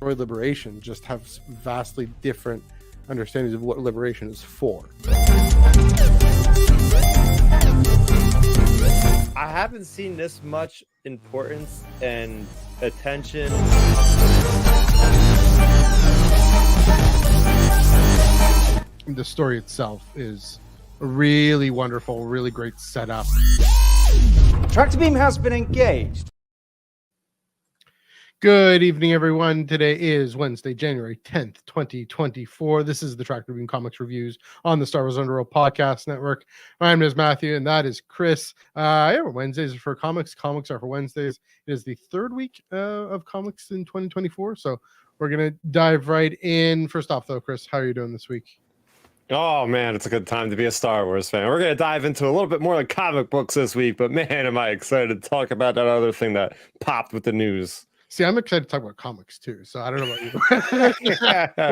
or liberation just have vastly different understandings of what liberation is for. I haven't seen this much importance and attention. The story itself is a really wonderful, really great setup. Tractor beam has been engaged. Good evening, everyone. Today is Wednesday, January 10th, 2024. This is the Tractor Beam Comics Reviews on the Star Wars Underworld Podcast Network. My name is Matthew, and that is Chris. Wednesdays are for comics. Comics are for Wednesdays. It is the third week of comics in 2024, so we're going to dive right in. First off, though, Chris, how are you doing this week? Oh, man, it's a good time to be a Star Wars fan. We're going to dive into a little bit more like comic books this week, but man, am I excited to talk about that other thing that popped with the news. See, I'm excited to talk about comics too. So I don't know about you.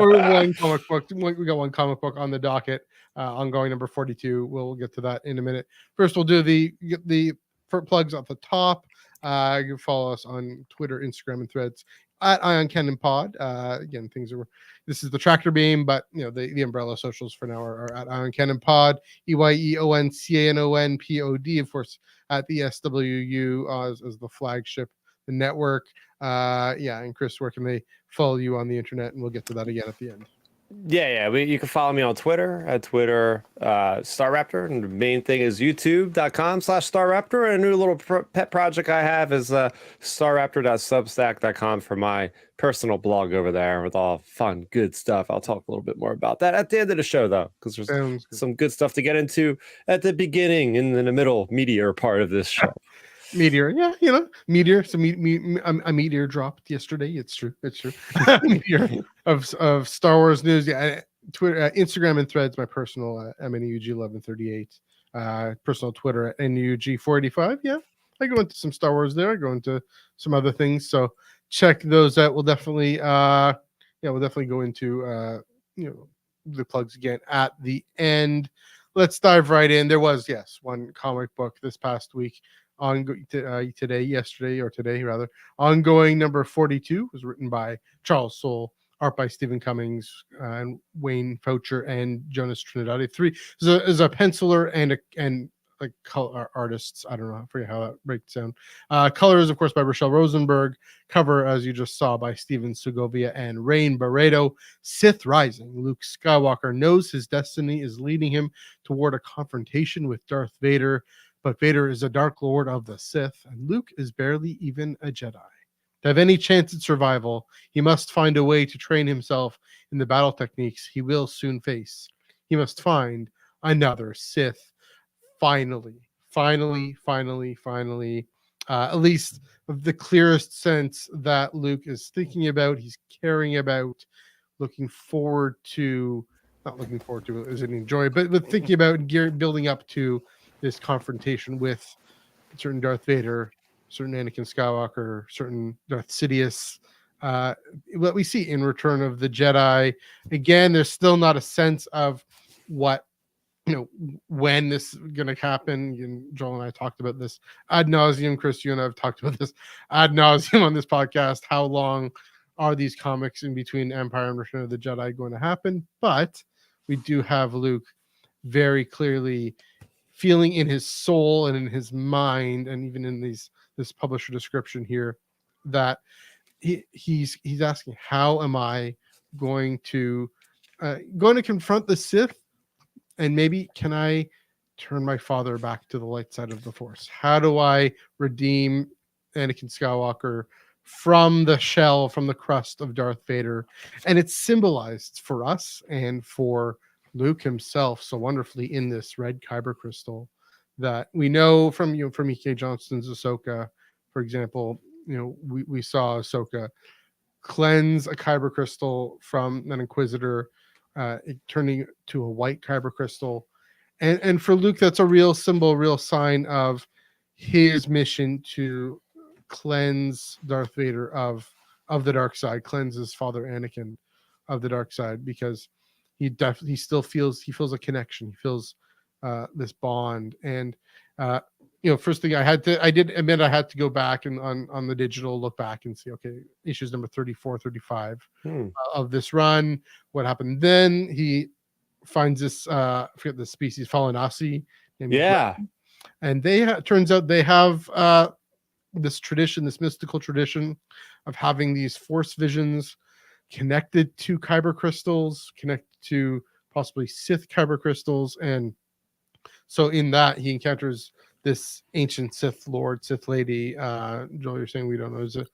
We're one comic book. We got one comic book on the docket, ongoing number 42. We'll get to that in a minute. First, we'll do the plugs at the top. You can follow us on Twitter, Instagram, and Threads at Ion Cannon Pod. Again, this is the Tractor Beam, but the umbrella socials for now are at Ion Cannon Pod, EYEONCANONPOD, of course, at the SWU as the flagship, the network. And Chris, where can they follow you on the internet? And we'll get to that again at the end. You can follow me on Twitter at StarRaptor, and the main thing is youtube.com/StarRaptor. And a new little pet project I have is StarRaptor.substack.com for my personal blog over there with all fun, good stuff. I'll talk a little bit more about that at the end of the show, though, because there's some good stuff to get into at the beginning and in the middle, meteor part of this show. Meteor, meteor. So a meteor dropped yesterday. It's true. Meteor of Star Wars news. Yeah, Twitter, Instagram, and Threads. My personal MNUG1138. Personal Twitter at NUG485. Yeah, I go into some Star Wars there. I go into some other things. So check those out. We'll definitely go into the plugs again at the end. Let's dive right in. There was one comic book this past week. Ongoing number 42 was written by Charles Soule, art by Stephen Cummings, and Wayne Foucher and Jonas Trinidad. Three is a penciler and color artists. I don't know, I forget how that breaks down. Color is, of course, by Rochelle Rosenberg. Cover, as you just saw, by Steven Segovia and Rain Barreto. Sith Rising. Luke Skywalker knows his destiny is leading him toward a confrontation with Darth Vader. But Vader is a Dark Lord of the Sith, and Luke is barely even a Jedi. To have any chance at survival, he must find a way to train himself in the battle techniques he will soon face. He must find another Sith. Finally, at least the clearest sense that Luke is thinking about, he's caring about, not looking forward to, isn't enjoy, but thinking about building up to this confrontation with certain Darth Vader, certain Anakin Skywalker, certain Darth Sidious. What we see in Return of the Jedi. Again, there's still not a sense of what, when this is going to happen. Joel and I talked about this ad nauseum. Chris, you and I have talked about this ad nauseum on this podcast. How long are these comics in between Empire and Return of the Jedi going to happen? But we do have Luke very clearly feeling in his soul and in his mind, and even in this publisher description here, that he's asking, how am I going to confront the Sith, and maybe can I turn my father back to the light side of the Force? How do I redeem Anakin Skywalker from the shell, from the crust of Darth Vader? And it's symbolized for us and for Luke himself so wonderfully in this red kyber crystal that we know from E.K. Johnston's Ahsoka, for example. We saw Ahsoka cleanse a kyber crystal from an Inquisitor, turning to a white kyber crystal, and for Luke, that's a real symbol, real sign of his mission to cleanse Darth Vader of the dark side, cleanse his father Anakin of the dark side, because he still feels a connection. He feels this bond, and First thing I did admit I had to go back and on the digital look back and see, okay, issues number 34, 35 of this run. What happened then? He finds this, I forget the species, Falinasi. Yeah. And turns out they have this tradition, this mystical tradition of having these force visions connected to kyber crystals, connected to possibly Sith kyber crystals. And so in that, he encounters this ancient Sith Lord, Sith lady. Joel, you're saying we don't know, is it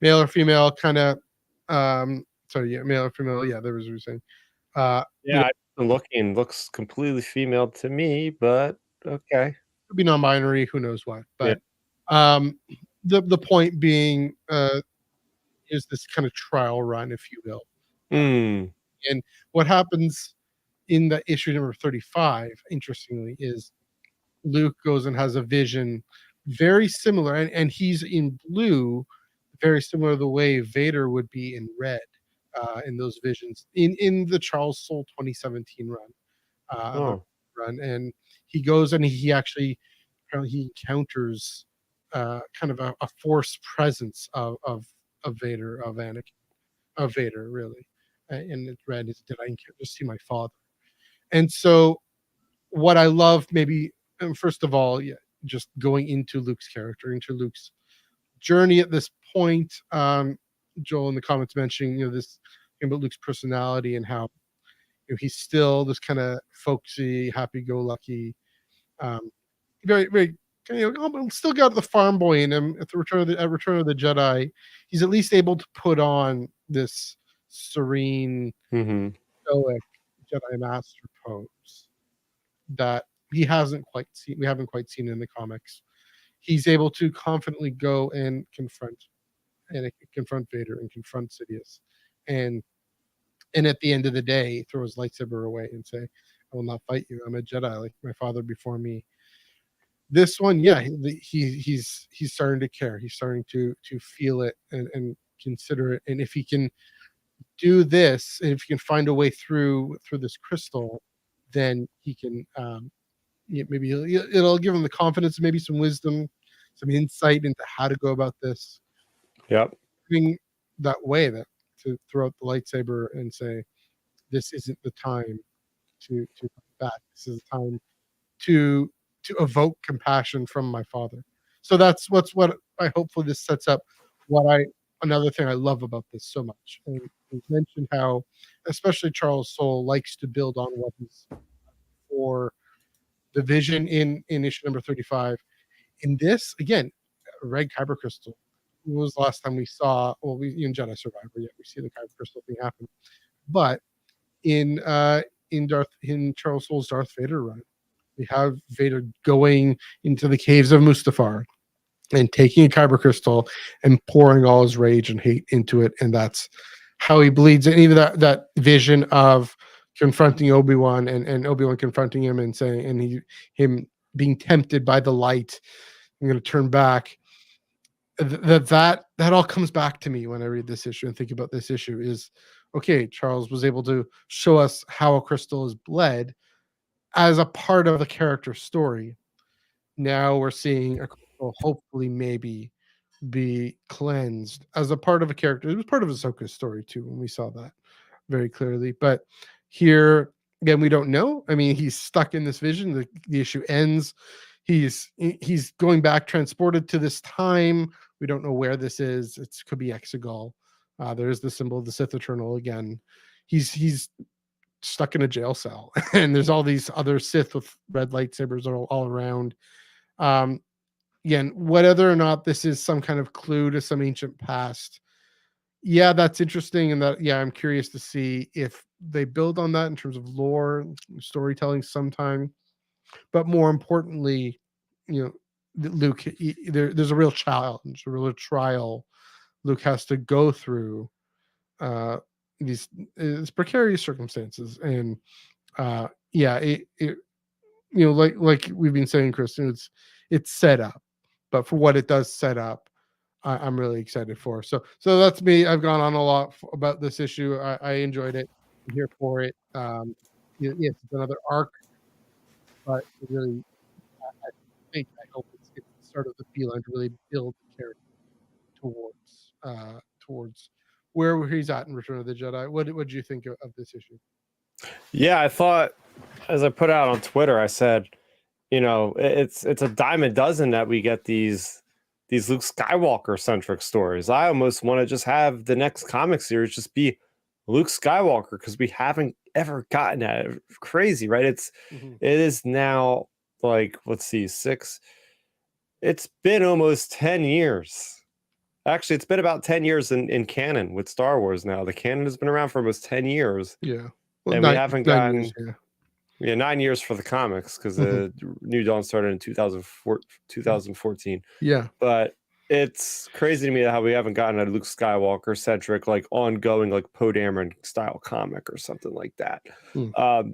male or female? Kind of. Male or female? Yeah, there was what you're saying. I've been looking. Looks completely female to me, but okay. Could be non-binary. Who knows what? But the point being is this kind of trial run, if you will. And what happens in the issue number 35, interestingly, is Luke goes and has a vision very similar, and he's in blue, very similar to the way Vader would be in red in those visions in the Charles Soule 2017 run. And he goes and he actually he encounters kind of a force presence of Vader, of Anakin, of Vader, really. And it's red is, did I just see my father? And so what I love, maybe, first of all, just going into Luke's character, into Luke's journey at this point. Joel in the comments mentioning, this about Luke's personality and how he's still this kind of folksy, happy-go-lucky, very, very, still got the farm boy in him. At Return of the Jedi, he's at least able to put on this serene, stoic Jedi Master pose that we haven't quite seen in the comics. He's able to confidently go and confront Vader and confront Sidious, and at the end of the day, throw his lightsaber away and say, "I will not fight you. I'm a Jedi, like my father before me." This one, he's starting to care. He's starting to feel it and consider it. And if he can do this, and if he can find a way through this crystal, then he can maybe it'll give him the confidence, maybe some wisdom, some insight into how to go about this. Being that way, that to throw out the lightsaber and say, "This isn't the time to fight back. This is the time to evoke compassion from my father." So that's what I hopefully this sets up. Another thing I love about this so much, and we've mentioned how, especially Charles Soule likes to build on what he's for the vision in issue number 35. In this, again, red kyber crystal. When was the last time we saw? Well, in Jedi Survivor, we see the kyber crystal thing happen. But in Charles Soule's Darth Vader run, we have Vader going into the caves of Mustafar and taking a kyber crystal and pouring all his rage and hate into it, and that's how he bleeds. And even that vision of confronting Obi-Wan and Obi-Wan confronting him and saying, and him being tempted by the light, I'm going to turn back. That all comes back to me when I read this issue and think about this issue. Is okay, Charles was able to show us how a crystal is bled as a part of the character story. Now we're seeing a crystal hopefully maybe be cleansed as a part of a character. It was part of Ahsoka's story too, when we saw that very clearly. But here again, we don't know. I mean, he's stuck in this vision. The issue ends. He's going back, transported to this time. We don't know where this is. It could be Exegol. There's the symbol of the Sith Eternal again. He's stuck in a jail cell, and there's all these other Sith with red lightsabers all around. Again, whether or not this is some kind of clue to some ancient past, that's interesting, and that I'm curious to see if they build on that in terms of lore, storytelling sometime. But more importantly, Luke, there's a real challenge, a real trial Luke has to go through these precarious circumstances, and like we've been saying, Kristen, it's set up, but for what it does set up, I'm really excited for. So that's me. I've gone on a lot about this issue. I enjoyed it. I'm here for it. Yes, it's another arc, but really, I think start of the feline to really build the character towards where he's at in Return of the Jedi. What did you think of this issue? Yeah, I thought, as I put out on Twitter, I said, it's a dime a dozen that we get these Luke Skywalker centric stories. I almost want to just have the next comic series just be Luke Skywalker, because we haven't ever gotten at it. Crazy, right? It is now, like, let's see, it's been almost 10 years. Actually, it's been about 10 years in canon with Star Wars now. The canon has been around for almost 10 years. Yeah. Well, and we haven't gotten... 9 years, yeah, 9 years for the comics, because the New Dawn started in 2014. Yeah. But it's crazy to me how we haven't gotten a Luke Skywalker centric, like, ongoing, like, Poe Dameron style comic or something like that.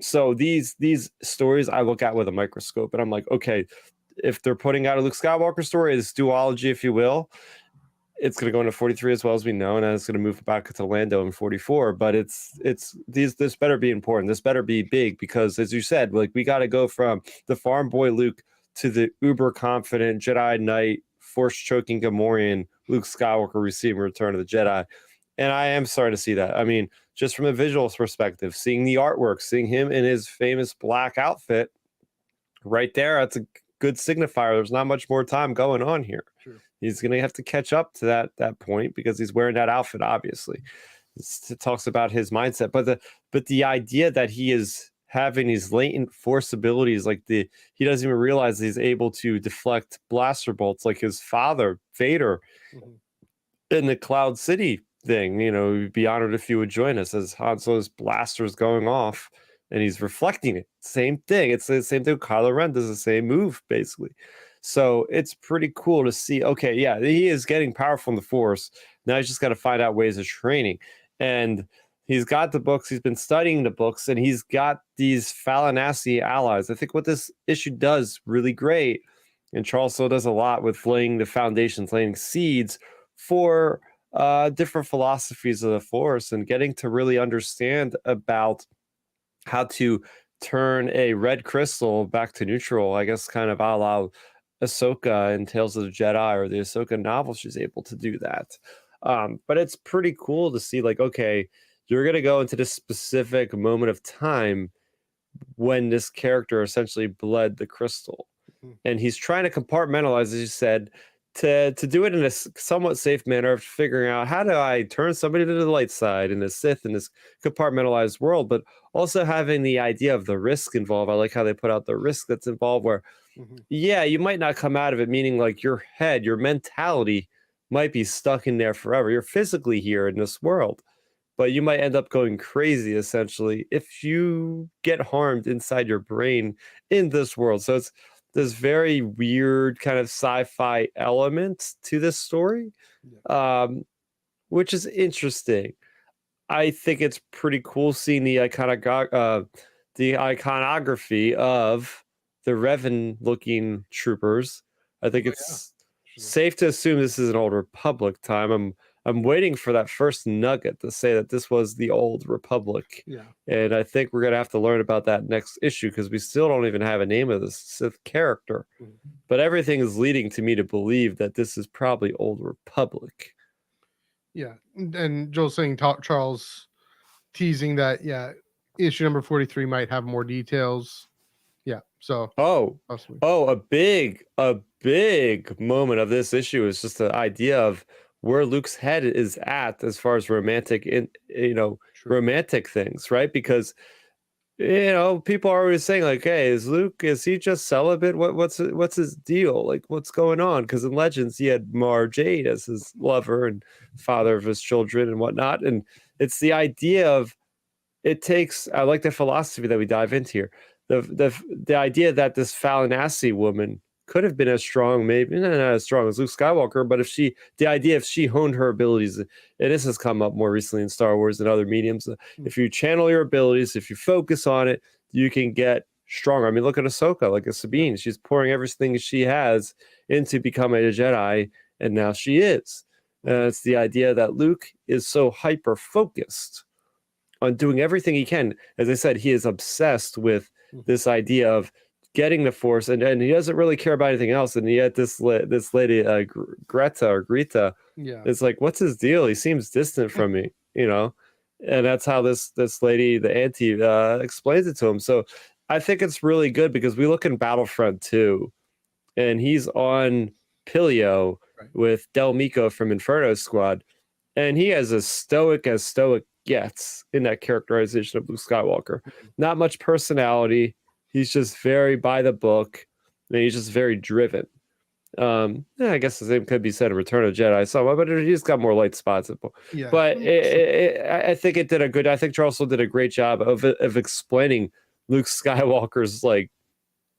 So these stories I look at with a microscope, and I'm like, okay, if they're putting out a Luke Skywalker story, this duology, if you will, it's going to go into 43 as well, as we know, and then it's going to move back to Lando in 44. But this better be important. This better be big, because, as you said, like, we got to go from the farm boy Luke to the uber confident Jedi Knight, force choking Gamorrean Luke Skywalker receiving Return of the Jedi. And I am starting to see that. I mean, just from a visual perspective, seeing the artwork, seeing him in his famous black outfit right there, that's a good signifier. There's not much more time going on here. True. He's going to have to catch up to that point, because he's wearing that outfit, obviously. It talks about his mindset, but the idea that he is having these latent force abilities, like he doesn't even realize he's able to deflect blaster bolts like his father, Vader, in the Cloud City thing. We'd be honored if you would join us, as Han Solo's blaster's going off and he's reflecting it. Same thing. It's the same thing. Kylo Ren does the same move, basically. So it's pretty cool to see. Okay, yeah, he is getting powerful in the Force. Now he's just got to find out ways of training. And he's got the books. He's been studying the books, and he's got these Falinasi allies. I think what this issue does really great, and Charles Soule does a lot with laying the foundations, laying seeds for different philosophies of the Force, and getting to really understand about how to turn a red crystal back to neutral, I guess, kind of a la Ahsoka in Tales of the Jedi, or the Ahsoka novel. She's able to do that. But it's pretty cool to see, like, okay, you're going to go into this specific moment of time when this character essentially bled the crystal. And he's trying to compartmentalize, as you said, to do it in a somewhat safe manner of figuring out, how do I turn somebody to the light side in the Sith in this compartmentalized world, but also having the idea of the risk involved. I like how they put out the risk that's involved, where yeah, you might not come out of it, meaning like your head, your mentality might be stuck in there forever. You're physically here in this world, but you might end up going crazy, essentially, if you get harmed inside your brain in this world. So it's this very weird kind of sci-fi element to this story, which is interesting. I think it's pretty cool seeing the iconography of the Revan-looking troopers. I think it's safe to assume this is an Old Republic time. I'm waiting for that first nugget to say that this was the Old Republic. Yeah. And I think we're going to have to learn about that next issue, because we still don't even have a name of this Sith character. But everything is leading to me to believe that this is probably Old Republic. Yeah. And Joel's saying, Charles teasing that, yeah, issue number 43 might have more details. Yeah. So a big moment of this issue is just the idea of where Luke's head is at as far as romantic romantic things, right? Because people are always saying, like, hey, is he just celibate? What's his deal? Like, what's going on? Because in Legends he had Mara Jade as his lover and father of his children and whatnot. And it's the idea of, I like the philosophy that we dive into here. The idea that this Falinasi woman could have been as strong, maybe not as strong as Luke Skywalker, but if she honed her abilities, and this has come up more recently in Star Wars and other mediums, if you channel your abilities, if you focus on it, you can get stronger. I mean, look at Ahsoka, like a Sabine. She's pouring everything she has into becoming a Jedi, and now she is. It's the idea that Luke is so hyper-focused on doing everything he can. As I said, he is obsessed with this idea of getting the Force, and he doesn't really care about anything else. And yet this lady Greta, yeah, it's like, what's his deal? He seems distant from me, and that's how this lady, the auntie, explains it to him. So I think it's really good because we look in Battlefront 2, and he's on Pilio with Del Mico from Inferno Squad, and he has as stoic gets in that characterization of Luke Skywalker. Not much personality. He's just very by the book, and he's just very driven. I guess the same could be said of Return of Jedi somewhat, but he's got more light spots. Yeah. But I think it did a good. I think Charles did a great job of explaining Luke Skywalker's, like,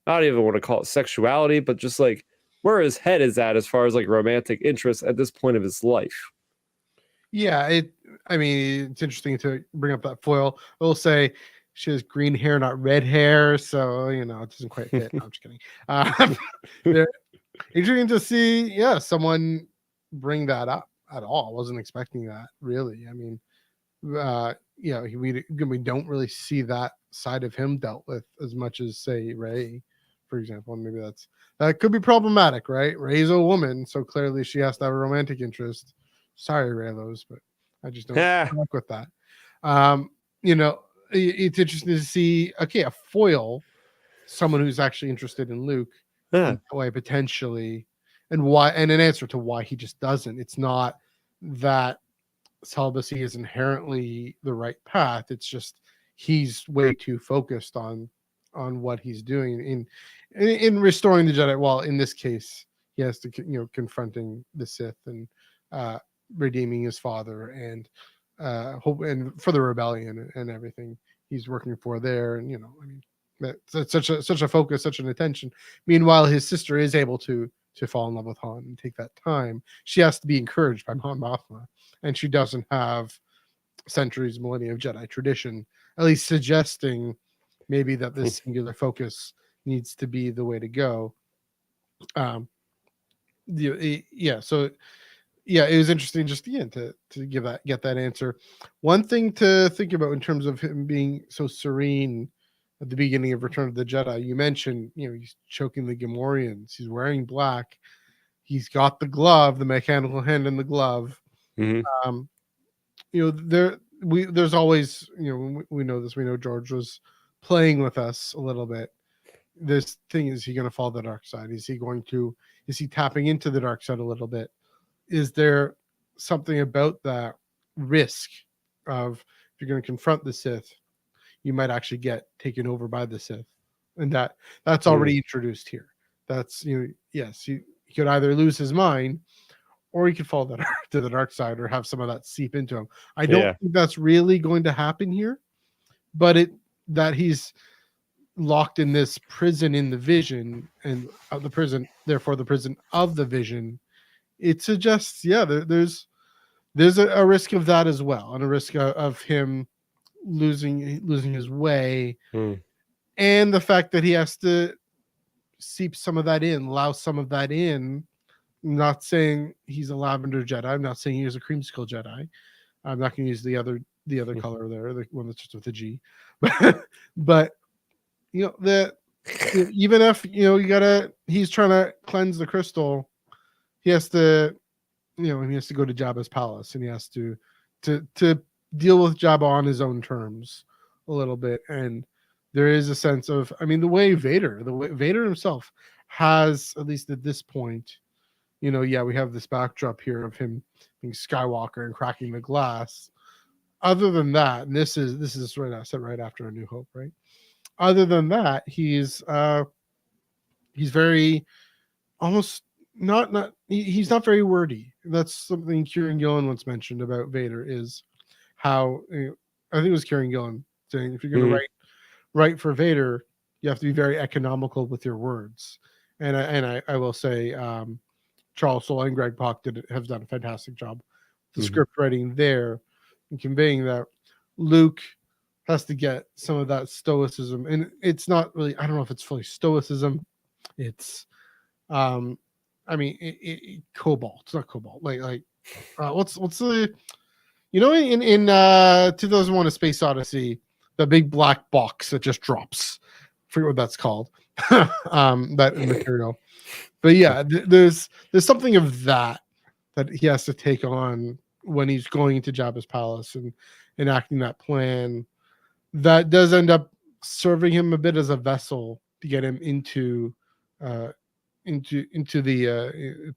I don't even want to call it sexuality, but just like where his head is at as far as like romantic interest at this point of his life. Yeah, I mean, it's interesting to bring up that foil. I will say she has green hair, not red hair, so it doesn't quite fit. No, I'm just kidding. Interesting to see, someone bring that up at all. I wasn't expecting that, really. I mean, we don't really see that side of him dealt with as much as, say, Rey, for example. And maybe that could be problematic, right? Rey's a woman, so clearly she has to have a romantic interest. Sorry, Raylos, but I just don't work with that. It's interesting to see, a foil, someone who's actually interested in Luke, why potentially, and why, and an answer to why he just doesn't. It's not that celibacy is inherently the right path. It's just he's way too focused on what he's doing in restoring the Jedi. Well, in this case, he has to confronting the Sith and redeeming his father and hope and for the rebellion and everything he's working for there. And that's such a focus, such an attention. Meanwhile, his sister is able to fall in love with Han and take that time. She has to be encouraged by Mon Mothma, and she doesn't have centuries, millennia of Jedi tradition, at least suggesting maybe that this singular focus needs to be the way to go. So it was interesting just again to get that answer. One thing to think about in terms of him being so serene at the beginning of Return of the Jedi, you mentioned, he's choking the Gamorreans. He's wearing black. He's got the glove, the mechanical hand in the glove. Mm-hmm. There's always, we know this. We know George was playing with us a little bit. This thing, is he going to follow the dark side? Is he tapping into the dark side a little bit? Is there something about that risk of, if you're going to confront the Sith, you might actually get taken over by the Sith, and that's already introduced here. That's yes, he could either lose his mind, or he could fall to the dark side, or have some of that seep into him. I don't think that's really going to happen here, but that he's locked in this prison in the vision, and the prison, therefore the prison of the vision. It suggests, there's a risk of that as well, and a risk of him losing his way, and the fact that he has to seep some of that in, allow some of that in. I'm not saying he's a lavender Jedi. I'm not saying he's a creamsicle Jedi. I'm not going to use the other color there, the one that's just with the G. But even if he's trying to cleanse the crystal, he has to go to Jabba's palace, and he has to deal with Jabba on his own terms a little bit. And there is a sense of, the way Vader himself has, at least at this point, we have this backdrop here of him being Skywalker and cracking the glass. Other than that, and this is right after A New Hope, right? Other than that, he's very almost he's not very wordy. That's something Kieran Gillen once mentioned about Vader, is how, I think it was Kieran Gillen saying, if you're going to write for Vader, you have to be very economical with your words. And I will say, Charles Soule and Greg Pak have done a fantastic job. The script writing there and conveying that Luke has to get some of that stoicism, and it's not really, I don't know if it's fully stoicism. It's cobalt. It's not cobalt. What's the, in 2001: A Space Odyssey, the big black box that just drops. I forget what that's called. that material. But yeah, there's something of that he has to take on when he's going into Jabba's palace and enacting that plan. That does end up serving him a bit as a vessel to get him into the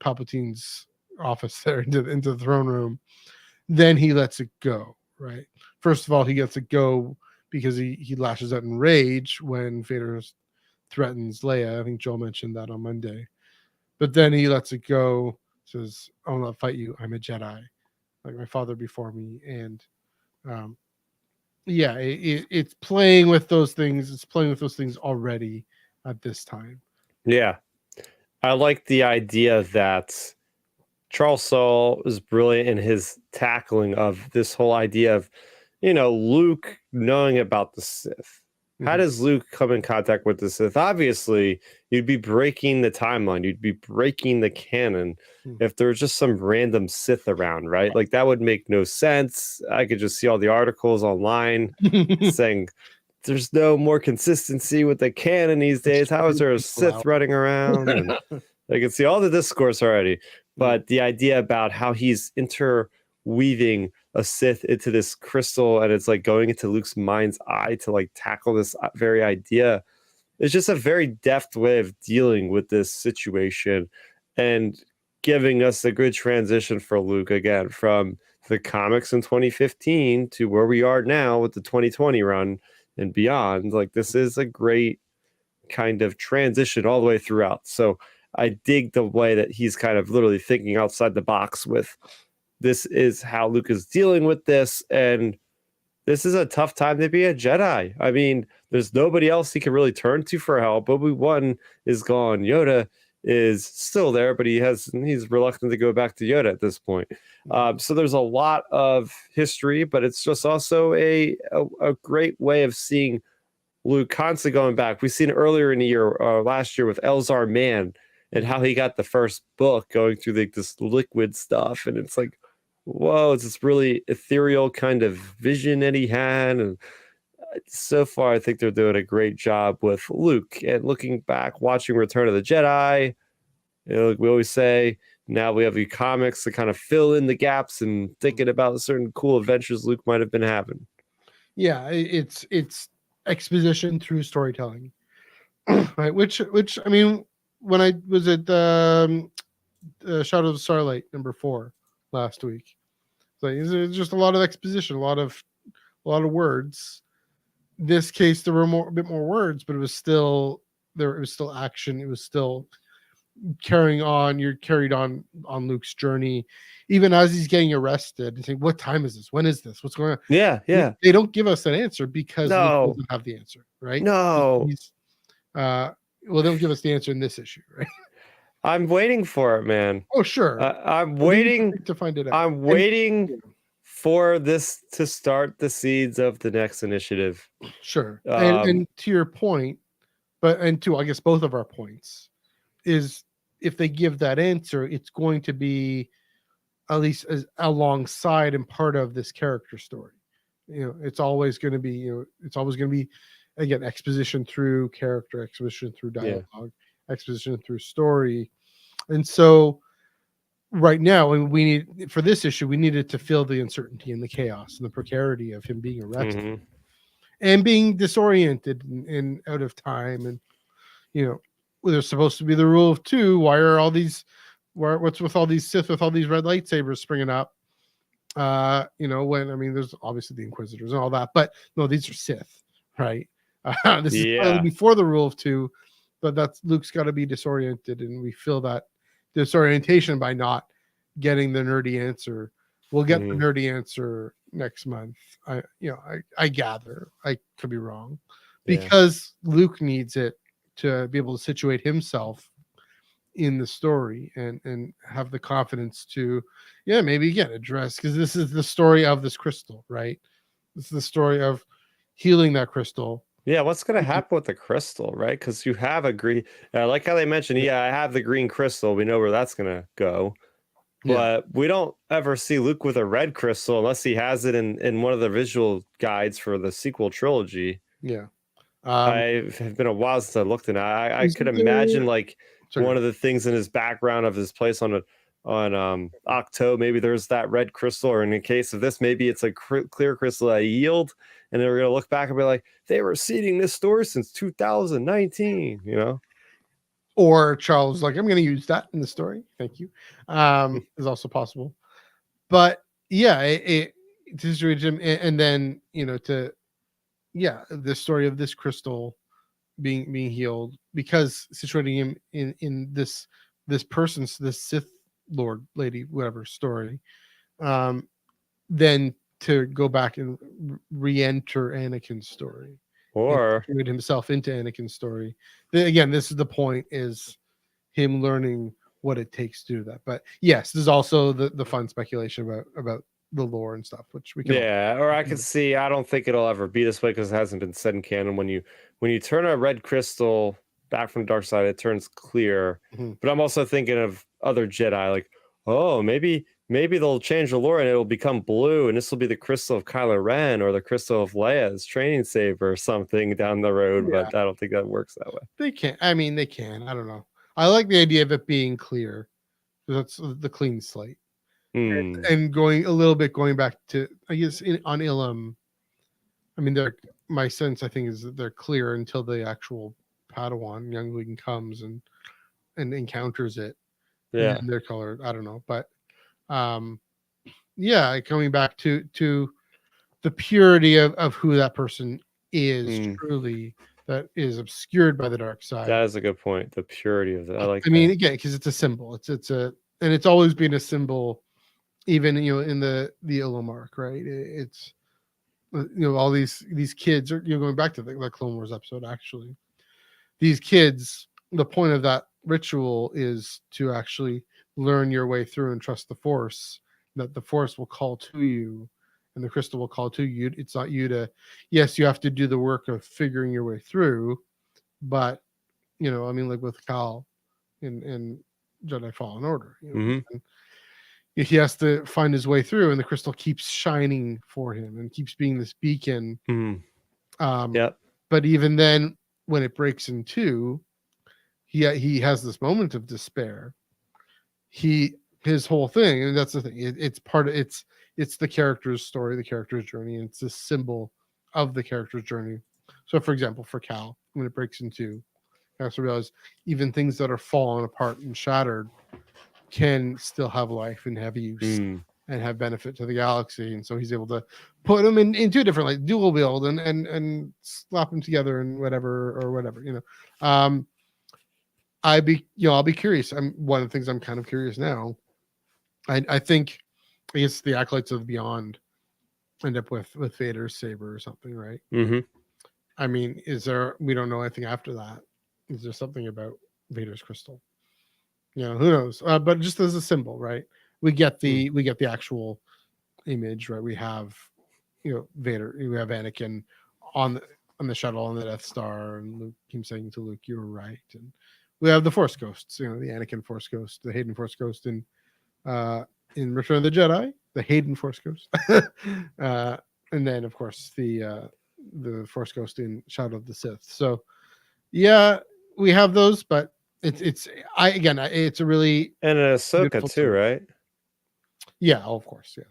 Palpatine's office there, into the throne room. Then he lets it go. Right. First of all, he gets it go because he lashes out in rage when Vader threatens Leia. I think Joel mentioned that on Monday. But then he lets it go. Says, "I will not fight you. I'm a Jedi, like my father before me." And yeah, it's playing with those things. It's playing with those things already at this time. Yeah, I like the idea that Charles Soule is brilliant in his tackling of this whole idea of, Luke knowing about the Sith. How does Luke come in contact with the Sith? Obviously, you'd be breaking the timeline. You'd be breaking the canon if there was just some random Sith around, right? Like, that would make no sense. I could just see all the articles online saying there's no more consistency with the canon these days. How is there a Sith running around? And I can see all the discourse already. But the idea about how he's interweaving a Sith into this crystal, and it's like going into Luke's mind's eye to like tackle this very idea. It's just a very deft way of dealing with this situation and giving us a good transition for Luke again from the comics in 2015 to where we are now with the 2020 run and beyond. Like, this is a great kind of transition all the way throughout. So I dig the way that he's kind of literally thinking outside the box with this is how Luke is dealing with this. And this is a tough time to be a Jedi. I mean, there's nobody else he can really turn to for help. Obi-Wan is gone. Yoda is still there, but he's reluctant to go back to Yoda at this point. So there's a lot of history, but it's just also a great way of seeing Luke constantly going back. We've seen earlier in the year, last year with Elzar Mann, and how he got the first book going through this liquid stuff. And it's like, whoa, it's this really ethereal kind of vision that he had. And so far, I think they're doing a great job with Luke. And looking back, watching Return of the Jedi, like we always say, now we have the comics to kind of fill in the gaps and thinking about certain cool adventures Luke might have been having. Yeah, it's exposition through storytelling, right? Which I mean, when I was at Shadow of the Starlight #4 last week, so it's just a lot of exposition, a lot of words. This case, there were a bit more words, but it was still there. It was still action. It was still carrying on. You're carried on Luke's journey, even as he's getting arrested. And saying, "What time is this? When is this? What's going on?" Yeah. They don't give us an answer because Luke doesn't have the answer, right? No. Well, they don't give us the answer in this issue, right? I'm waiting for it, man. Oh, sure. I'm waiting to find it out. I'm waiting for this to start the seeds of the next initiative. Sure. And to your point, and to, I guess, both of our points, is if they give that answer, it's going to be at least as alongside and part of this character story. It's always going to be, again, exposition through character, exposition through dialogue, exposition through story. And so right now, and we need, for this issue, we needed to fill the uncertainty and the chaos and the precarity of him being arrested and being disoriented and out of time. And, there's supposed to be the rule of two. Why are all these, what's with all these Sith with all these red lightsabers springing up? There's obviously the Inquisitors and all that, but no, these are Sith, right? This is probably before the rule of two, but Luke's got to be disoriented, and we feel that disorientation by not getting the nerdy answer. We'll get the nerdy answer next month. I gather. I could be wrong, because Luke needs it to be able to situate himself in the story and have the confidence to, maybe again address, because this is the story of this crystal, right? This is the story of healing that crystal. Yeah, what's going to happen with the crystal, right? Because you have a green, I like how they mentioned, I have the green crystal. We know where that's going to go. But we don't ever see Luke with a red crystal unless he has it in one of the visual guides for the sequel trilogy. Yeah. I've been a while since I looked, and I could Isn't imagine there- like Sorry. one of the things in his background of his place on Octo, maybe there's that red crystal, or in the case of this, maybe it's a clear crystal that yield, and they're gonna look back and be like, they were seeding this store since 2019, you know. Or Charles like, I'm going to use that in the story. Thank you. Is also possible. But yeah, it to situate him, and then the story of this crystal being healed, because situating him in this this Sith Lord lady, whatever story, then to go back and re-enter Anakin's story, Or situate himself into Anakin's story. Again, this is the point, is him learning what it takes to do that. But yes, there's also the fun speculation about the lore and stuff, which we can or I could see. I don't think it'll ever be this way because it hasn't been said in canon. When you turn a red crystal back from the dark side, it turns clear. But I'm also thinking of other Jedi, like, oh, maybe they'll change the lore and it'll become blue, and this will be the crystal of Kylo Ren or the crystal of Leia's training saber or something down the road. Yeah. But I don't think that works that way. They can. I mean, they can. I don't know. I like the idea of it being clear. That's the clean slate. And going back to, I guess, on Ilum. I mean, my sense, I think, is that they're clear until the actual Padawan youngling comes and encounters it. Yeah, and they're colored. I don't know, but coming back to the purity of who that person is truly, that is obscured by the dark side. that is a good point. The purity of it. I mean, again, because it's a symbol. And it's always been a symbol, even in the Ilum arc, right? It's all these kids are going back to the Clone Wars episode. Actually, these kids, the point of that ritual is to actually learn your way through and trust the Force. That the Force will call to you, and the crystal will call to you. It's not you to. Yes, you have to do the work of figuring your way through, but I mean, like with Cal in Jedi Fallen Order, he has to find his way through, and the crystal keeps shining for him and keeps being this beacon. But even then, when it breaks in two, he has this moment of despair. His whole thing, and that's the thing. It's part of it's the character's story, the character's journey, and it's a symbol of the character's journey. So, for example, for Cal, when it breaks in two, you have to realize even things that are fallen apart and shattered can still have life and have use and have benefit to the galaxy. And so he's able to put them in two different, like, dual wield and slap them together and whatever. I'll be curious. One of the things I'm kind of curious now. I think, I guess, the Acolytes of the Beyond end up with Vader's saber or something, right? I mean, we don't know anything after that. Is there something about Vader's crystal? Who knows? But just as a symbol, right? We get the actual image, right? We have Vader, we have Anakin on the shuttle on the Death Star, and Luke keeps saying to Luke, "You were right." And we have the Force Ghosts, the Anakin Force Ghost, the Hayden Force Ghost in Return of the Jedi, the Hayden Force Ghost, and then of course the Force Ghost in Shadow of the Sith. So yeah, we have those, but it's a really, and an Ahsoka too, right? Yeah, of course, yeah.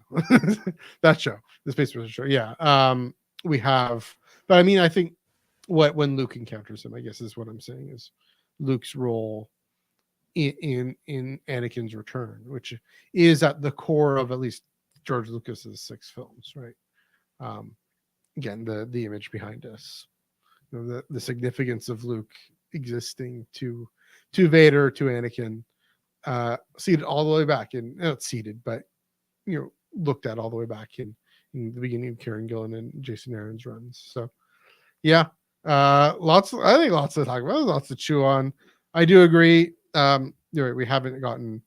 That show, the Space Force show, yeah. We have, but I mean, I think when Luke encounters him, I guess is what I'm saying, is Luke's role in Anakin's return, which is at the core of at least George Lucas's 6 films, right? Again, the image behind us, the significance of Luke existing to Vader, to Anakin, seated all the way back in, not seated, but looked at all the way back in the beginning of Kieran Gillen and Jason Aaron's runs. So yeah, lots to talk about, lots to chew on. I do agree. You're right, we haven't gotten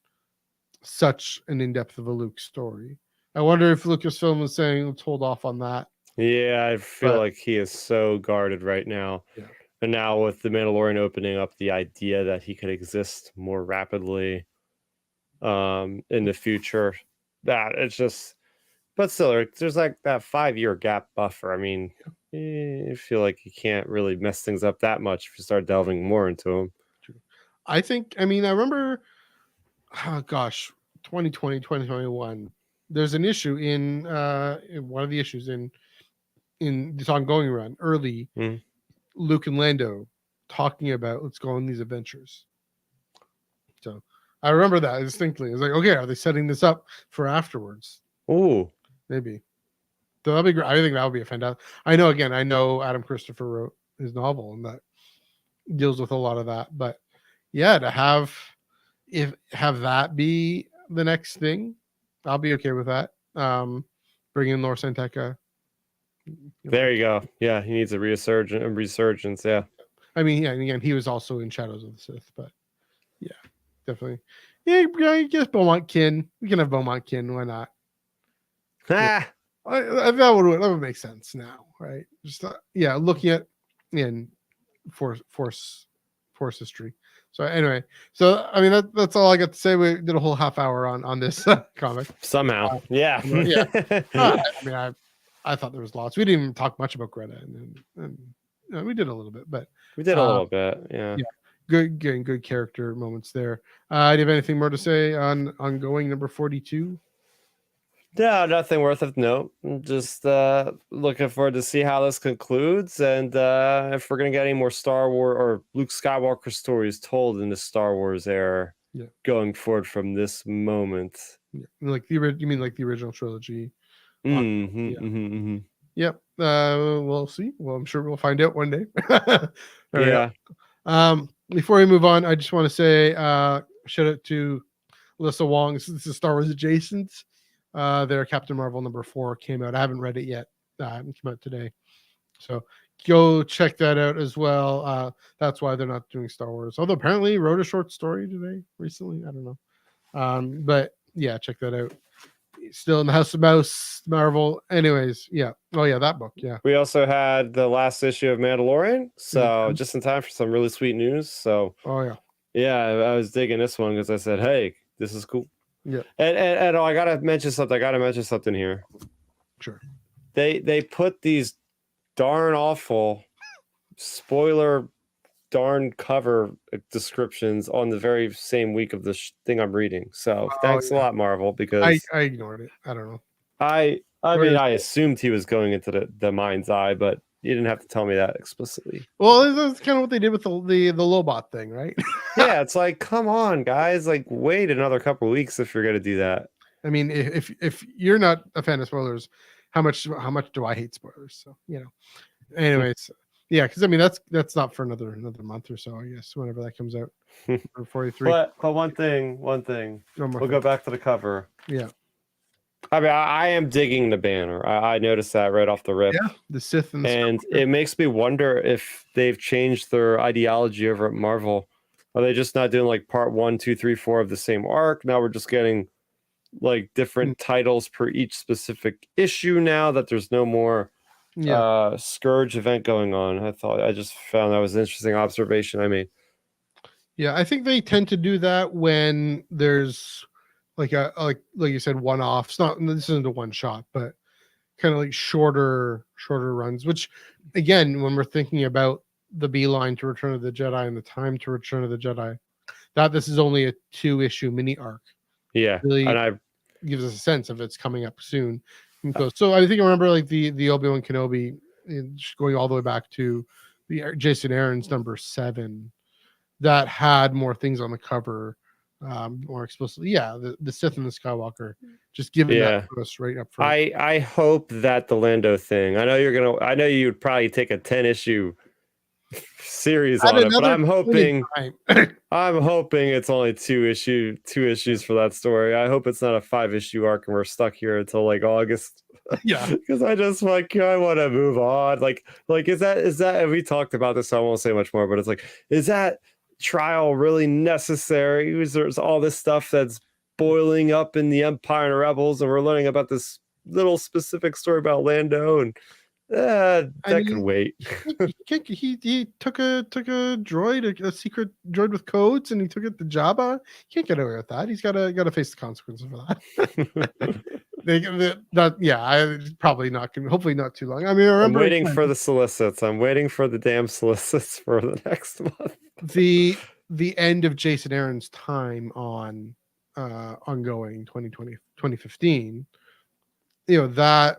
such an in-depth of a Luke story. I wonder if Lucasfilm was saying, let's hold off on that. Yeah, I feel like he is so guarded right now. Yeah. And now with the Mandalorian opening up the idea that he could exist more rapidly in the future, that it's just, but still, there's like that 5-year gap buffer. I mean, I feel like you can't really mess things up that much if you start delving more into them. I think, I mean, I remember, oh gosh, 2020, 2021. There's an issue in one of the issues in this ongoing run early. Luke and Lando talking about let's go on these adventures. So I remember that distinctly. I was like, okay, are they setting this up for afterwards? Ooh, maybe. So that'd be great. I think that would be a fantastic. I know Adam Christopher wrote his novel and that deals with a lot of that. But yeah, to have that be the next thing, I'll be okay with that. Bring in Lor Santeca. There you go. Yeah, he needs a resurgence. Yeah. I mean, yeah, and again, he was also in Shadows of the Sith, but yeah, definitely. Yeah, I guess Beaumont Kin. We can have Beaumont Kin. Why not? Yeah. That would make sense now, right? Just looking at force history. So anyway, I mean that's all I got to say. We did a whole half hour on this comic somehow. Yeah. I mean, I thought there was lots. We didn't even talk much about Greta, and we did a little bit, but we did a little bit. Yeah. Good character moments there. Do you have anything more to say on ongoing number 42? No, nothing worth of note. Just looking forward to see how this concludes, and if we're gonna get any more Star Wars or Luke Skywalker stories told in the Star Wars era, going forward from this moment. Yeah. Like you mean like the original trilogy? Yep. We'll see. Well, I'm sure we'll find out one day. Yeah. Before we move on, I just want to say shout out to Alyssa Wong. This is Star Wars Adjacent. Their Captain Marvel number 4 came out. I haven't read it yet. It came out today. So go check that out as well. That's why they're not doing Star Wars. Although apparently wrote a short story today recently. I don't know. But yeah, check that out. Still in the House of Mouse, Marvel. Anyways, yeah. Oh yeah, that book. Yeah. We also had the last issue of Mandalorian. So just in time for some really sweet news. So yeah, I was digging this one because I said, hey, this is cool. Yeah. And I gotta mention something here. Sure. They put these darn awful spoiler darn cover descriptions on the very same week of the thing I'm reading. So thanks a lot, Marvel, because I ignored it. I don't know. I mean, I assumed he was going into the mind's eye, but you didn't have to tell me that explicitly. Well, that's kind of what they did with the Lobot thing, right? Yeah, it's like, come on, guys, like wait another couple of weeks if you're gonna do that. I mean, if you're not a fan of spoilers, how much do I hate spoilers? So anyways, yeah, because I mean that's not for another month or so, I guess, whenever that comes out. 43. But one thing, we'll go back to the cover. Yeah. I mean, I am digging the banner. I noticed that right off the rip. Yeah, the Sith and it makes me wonder if they've changed their ideology over at Marvel. Are they just not doing like part 1, 2, 3, 4 of the same arc? Now we're just getting like different titles per each specific issue now that there's no more Scourge event going on. I just found that was an interesting observation I made. Yeah, I think they tend to do that when there's like you said, one-offs. This isn't a one shot, but kind of like shorter runs, which again, when we're thinking about the beeline to Return of the Jedi and the time to Return of the Jedi, that this is only a 2-issue mini arc. Yeah. Really gives us a sense of it's coming up soon. So I think I remember like the Obi-Wan Kenobi going all the way back to the Jason Aaron's number 7 that had more things on the cover. More explicitly, the Sith and the Skywalker, just giving that to us right up front. I hope that the Lando thing. I know you'd probably take a 10-issue series on it, but I'm hoping it's only 2 issues for that story. I hope it's not a 5-issue arc and we're stuck here until like August. Yeah, because I want to move on. Like is that we talked about this, so I won't say much more, but it's like, is that trial really necessary? There's all this stuff that's boiling up in the Empire and Rebels, and we're learning about this little specific story about Lando, and could wait. he took a droid, a secret droid with codes, and he took it to Jabba. He can't get away with that. He's got to face the consequences for that. I probably not gonna. Hopefully not too long. I mean, I'm waiting for the solicits. I'm waiting for the damn solicits for the next month. the end of Jason Aaron's time on ongoing 2015. That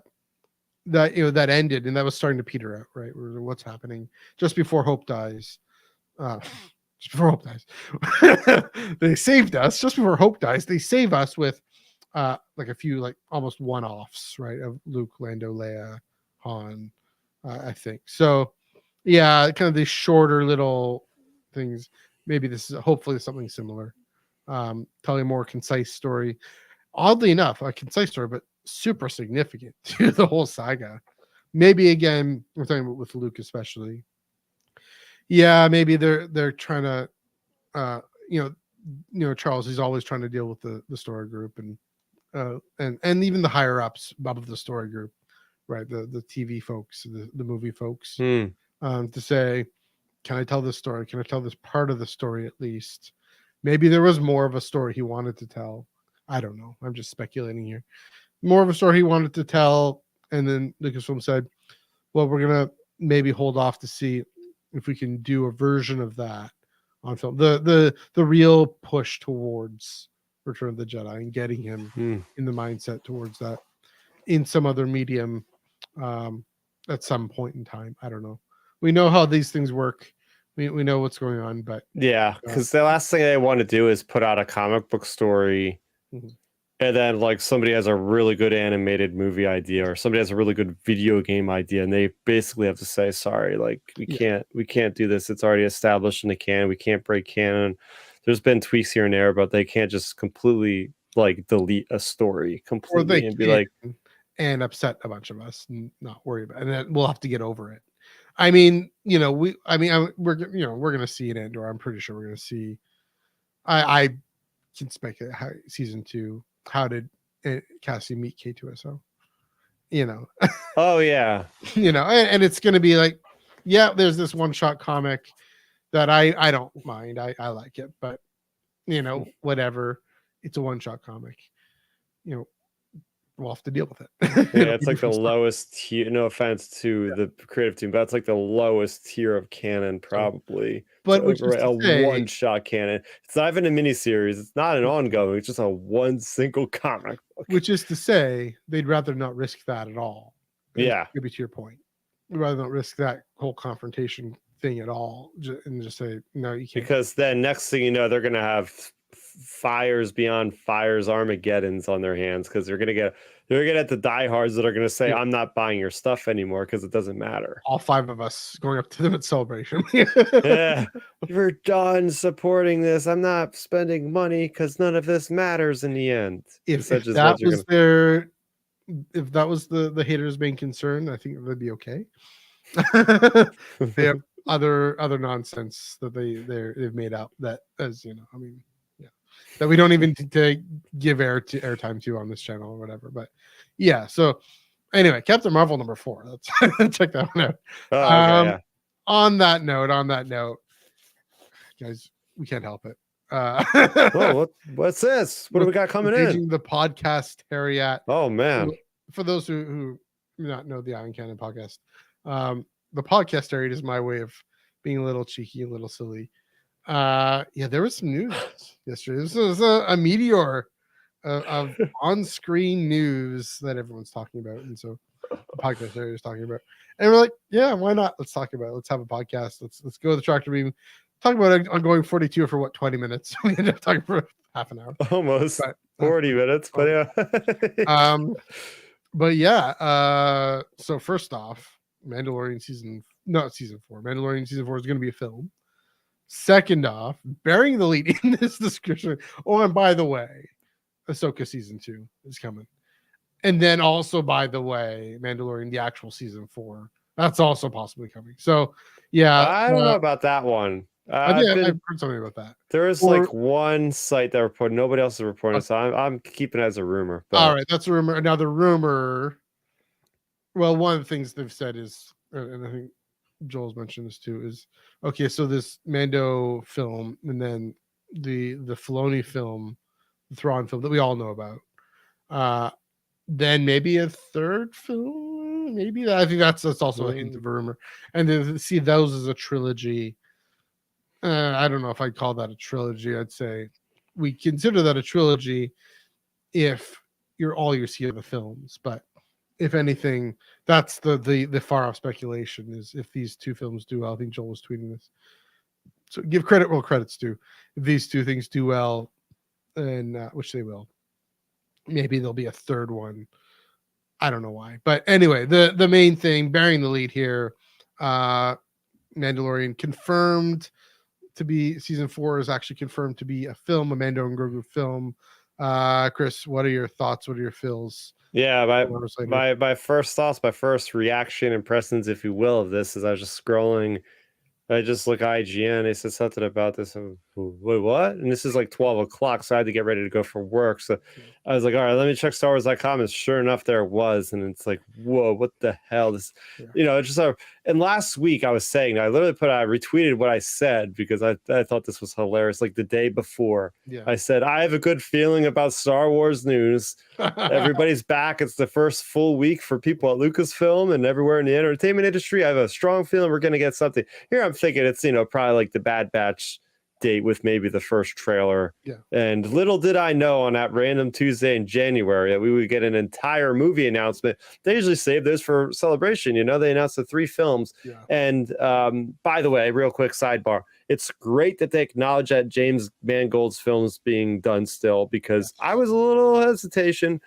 ended, and that was starting to peter out. Right, what's happening just before Hope dies. Just before Hope dies, they saved us. Just before Hope dies, they save us with like a few like almost one-offs, right, of Luke, Lando, Leia, Han, I think. So yeah, kind of these shorter little things. Maybe this is hopefully something similar, telling a more concise story. Oddly enough, a concise story, but super significant to the whole saga. Maybe again, we're talking about with Luke especially. Yeah, maybe they're trying to, Charles. He's always trying to deal with the story group and even the higher ups above the story group, right? The TV folks, the movie folks, to say, can I tell this story? Can I tell this part of the story at least? Maybe there was more of a story he wanted to tell. I don't know. I'm just speculating here. More of a story he wanted to tell, and then Lucasfilm said, "Well, we're gonna maybe hold off to see if we can do a version of that on film." The real push towards Return of the Jedi and getting him in the mindset towards that in some other medium at some point in time. I don't know. We know how these things work. We know what's going on, but yeah, because the last thing they want to do is put out a comic book story, and then like somebody has a really good animated movie idea, or somebody has a really good video game idea, and they basically have to say, "Sorry, like we can't do this. It's already established in the canon. We can't break canon." There's been tweaks here and there, but they can't just completely like delete a story completely and be like, and upset a bunch of us and not worry about it. And then we'll have to get over it. I mean, we're going to see an Andor. I'm pretty sure we're going to see. I can speculate how season 2. How did Cassie meet K2SO? Oh yeah, and it's going to be like, yeah, there's this one-shot comic that I don't mind. I like it, but whatever. It's a one-shot comic. We'll have to deal with it. Yeah, it's like the lowest tier. No offense to the creative team, but it's like the lowest tier of canon, probably. But which is a one-shot canon. It's not even a miniseries. It's not an ongoing. It's just a one single comic book. Which is to say, they'd rather not risk that at all. Yeah, maybe to your point, we'd rather not risk that whole confrontation thing at all, and just say no, you can't. Because then next thing you know, they're gonna have fires beyond fires Armageddons on their hands, because they're gonna get the diehards that are gonna say, I'm not buying your stuff anymore because it doesn't matter. All 5 of us going up to them at Celebration. Yeah, you're done supporting this. I'm not spending money because none of this matters in the end. If that was the haters' main concern, I think that'd be okay. They have other nonsense that they've made up that, as I mean, that we don't even to give airtime to on this channel or whatever. But yeah, so anyway, Captain Marvel number 4. Let's check that one out. Oh, okay, yeah. On that note, guys, we can't help it. Whoa, what's this? What do we got coming in? The podcast Harriet. Oh man! For those who do not know the Iron Cannon podcast, the podcast Harriet is my way of being a little cheeky, a little silly. There was some news yesterday. This was a meteor of on-screen news that everyone's talking about, and so the podcast area is talking about. And we're like, yeah, why not? Let's talk about it. Let's have a podcast. Let's go to the tractor beam. Talk about ongoing 42 for 20 minutes. We ended up talking for half an hour, almost 40 minutes. But yeah, but yeah. So first off, Mandalorian season 4. Mandalorian season 4 is going to be a film. Second off, bearing the lead in this description. Oh, and by the way, Ahsoka season 2 is coming. And then also, by the way, Mandalorian, the actual season 4, that's also possibly coming. So, yeah. I don't know about that one. I've heard something about that. There is like one site that reported, nobody else is reporting, so I'm keeping it as a rumor. But... All right, that's a rumor. Now, the rumor, well, one of the things they've said is, and I think Joel's mentioned this too, is okay, so this Mando film and then the Filoni film, the Thrawn film that we all know about, then maybe a third film. Maybe I think that's also a hint of a rumor. And to see those as a trilogy, I don't know if I'd call that a trilogy. I'd say we consider that a trilogy if you see are the films. But if anything, that's the far off speculation is if these two films do well. I think Joel was tweeting this. So give credit where credit's due. If these two things do well, and which they will, maybe there'll be a third one. I don't know why, but anyway, the main thing bearing the lead here, Mandalorian confirmed to be season 4 is actually confirmed to be a film, a Mando and Grogu film. Chris, what are your thoughts? What are your feels? Yeah, my first thoughts, my first reaction, impressions, if you will, of this is I was just scrolling. I just look IGN. They said something about this. Wait, what? And this is like 12 o'clock, so I had to get ready to go for work. So I was like, all right, let me check StarWars.com. And sure enough, there it was. And it's like, whoa, what the hell? This, just. And last week I was saying, I retweeted what I said because I thought this was hilarious. Like the day before, I said, I have a good feeling about Star Wars news. Everybody's back. It's the first full week for people at Lucasfilm and everywhere in the entertainment industry. I have a strong feeling we're going to get something. Here I'm thinking it's, probably like the Bad Batch date with maybe the first trailer. And little did I know on that random Tuesday in January that we would get an entire movie announcement. They usually save those for Celebration. They announced the 3 films. And by the way, real quick sidebar, it's great that they acknowledge that James Mangold's film's being done still, because I was a little hesitation.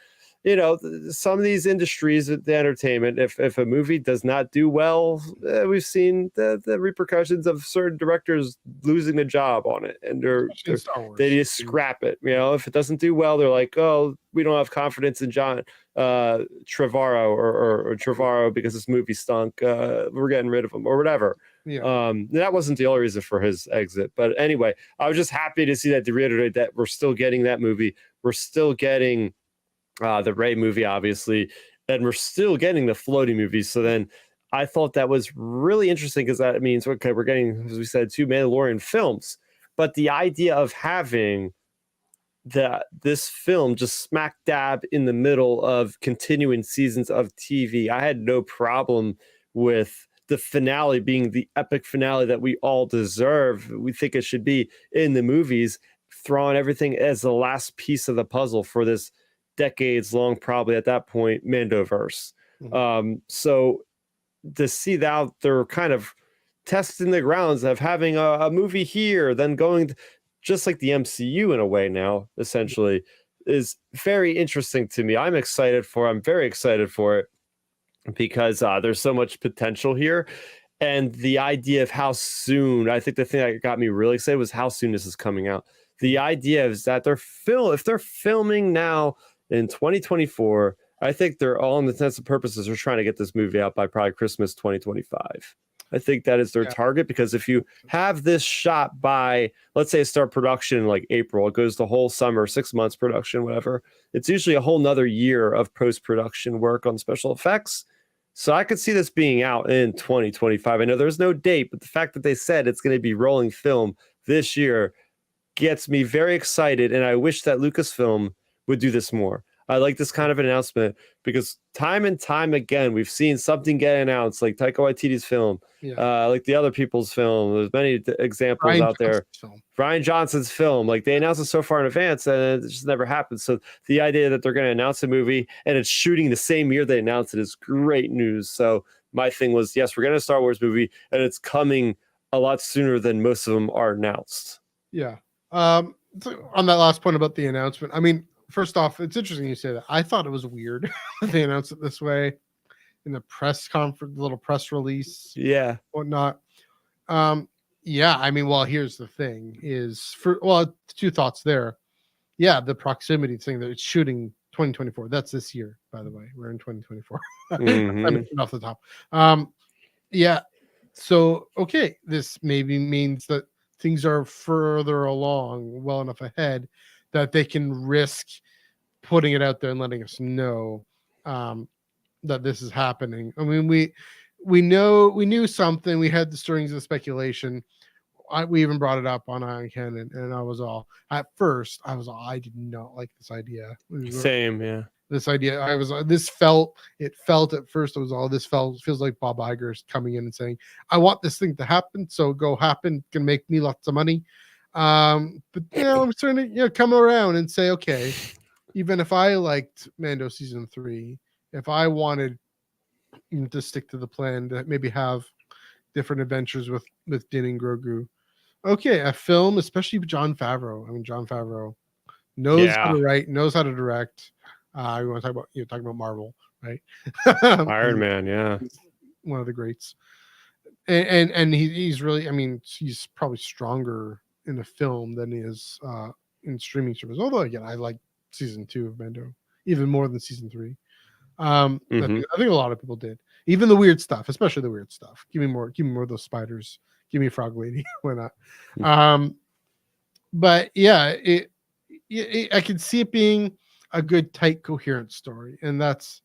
Some of these industries, the entertainment, if a movie does not do well, we've seen the repercussions of certain directors losing a job on it, and they just scrap it. If it doesn't do well, they're like, oh, we don't have confidence in John Trevorrow or Trevorrow because this movie stunk. We're getting rid of him or whatever. That wasn't the only reason for his exit, but anyway, I was just happy to see that, to reiterate that we're still getting that movie. We're still getting the Rey movie, obviously, and we're still getting the floating movies. So then I thought that was really interesting, because that means, okay, we're getting, as we said, 2 Mandalorian films, but the idea of having this film just smack dab in the middle of continuing seasons of TV, I had no problem with the finale being the epic finale that we all deserve. We think it should be in the movies, throwing everything as the last piece of the puzzle for this decades long, probably at that point, Mandoverse. So to see that they're kind of testing the grounds of having a movie here, then going just like the MCU in a way now, essentially, is very interesting to me. I'm very excited for it, because there's so much potential here. And the idea of how soon, I think the thing that got me really excited was how soon this is coming out. The idea is that if they're filming now in 2024, I think they're all intents and purposes are trying to get this movie out by probably Christmas 2025. I think that is their target, because if you have this shot by, let's say, start production in like April, it goes the whole summer, 6 months production, whatever. It's usually a whole nother year of post-production work on special effects. So I could see this being out in 2025. I know there's no date, but the fact that they said it's going to be rolling film this year gets me very excited. And I wish that Lucasfilm would do this more. I like this kind of announcement, because time and time again, we've seen something get announced, like Taika Waititi's film, like the other people's film. There's many examples out there. Ryan Johnson's film, like they announced it so far in advance, and it just never happened. So the idea that they're going to announce a movie and it's shooting the same year they announced it is great news. So my thing was, yes, we're getting a Star Wars movie, and it's coming a lot sooner than most of them are announced. Yeah. So on that last point about the announcement, I mean, first off, it's interesting you say that. I thought it was weird that they announced it this way in the press conference, little press release, whatnot. Yeah, I mean, well, here's the thing: two thoughts there. Yeah, the proximity thing that it's shooting 2024. That's this year, by the way. We're in 2024. I'm off the top. Yeah. So okay, this maybe means that things are further along, well enough ahead, that they can risk putting it out there and letting us know that this is happening. I mean, we knew something. We had the strings of speculation. We even brought it up on Iron Cannon, and I did not like this idea. Same, yeah. This idea, it felt at first, feels like Bob Iger's coming in and saying, I want this thing to happen, so go happen, can make me lots of money. But now I'm starting to come around and say, okay, even if I liked Mando season 3, if I wanted to stick to the plan to maybe have different adventures with Din and Grogu, okay, a film, especially Jon Favreau. I mean, Jon Favreau knows how to write, knows how to direct. We want to talk about talking about Marvel, right? Iron Man, yeah, one of the greats, and he's really, I mean, he's probably stronger in a film than he is in streaming service. Although again, I like season 2 of Mando even more than season 3. I think a lot of people did. Even the weird stuff, especially the weird stuff. Give me more of those spiders. Give me Frog Lady. Why not? But yeah, I can see it being a good, tight, coherent story, and that's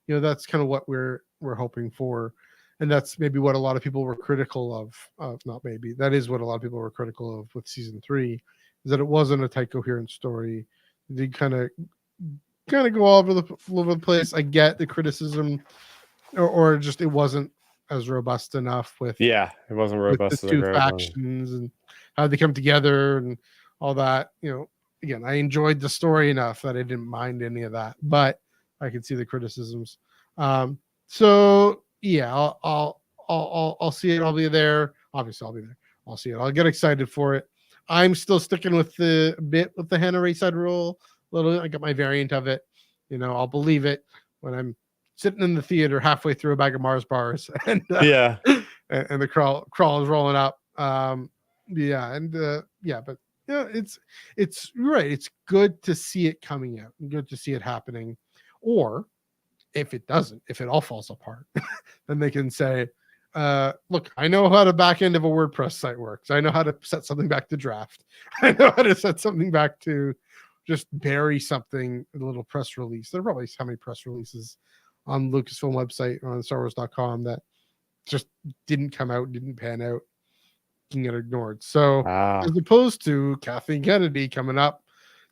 kind of what we're hoping for, and that's maybe what a lot of people were critical of. Not maybe, that is what a lot of people were critical of with season 3, is that it wasn't a tight, coherent story. They kind of go all over the place. I get the criticism, or just it wasn't as robust enough with it wasn't robust with the 2 factions and how they come together and all that. Again, I enjoyed the story enough that I didn't mind any of that, but I can see the criticisms. So yeah, I'll see it. I'll be there. Obviously, I'll be there. I'll see it. I'll get excited for it. I'm still sticking with the Hannah Rayside rule. I got my variant of it. I'll believe it when I'm sitting in the theater halfway through a bag of Mars bars and and the crawl is rolling up. But it's right. It's good to see it coming out. Good to see it happening. Or if it doesn't, if it all falls apart, then they can say, look, I know how the back end of a WordPress site works. I know how to set something back to draft. I know how to set something back to just bury something in a little press release. There are probably how many press releases on Lucasfilm website or on StarWars.com that just didn't come out, didn't pan out, can get ignored. So as opposed to Kathleen Kennedy coming up,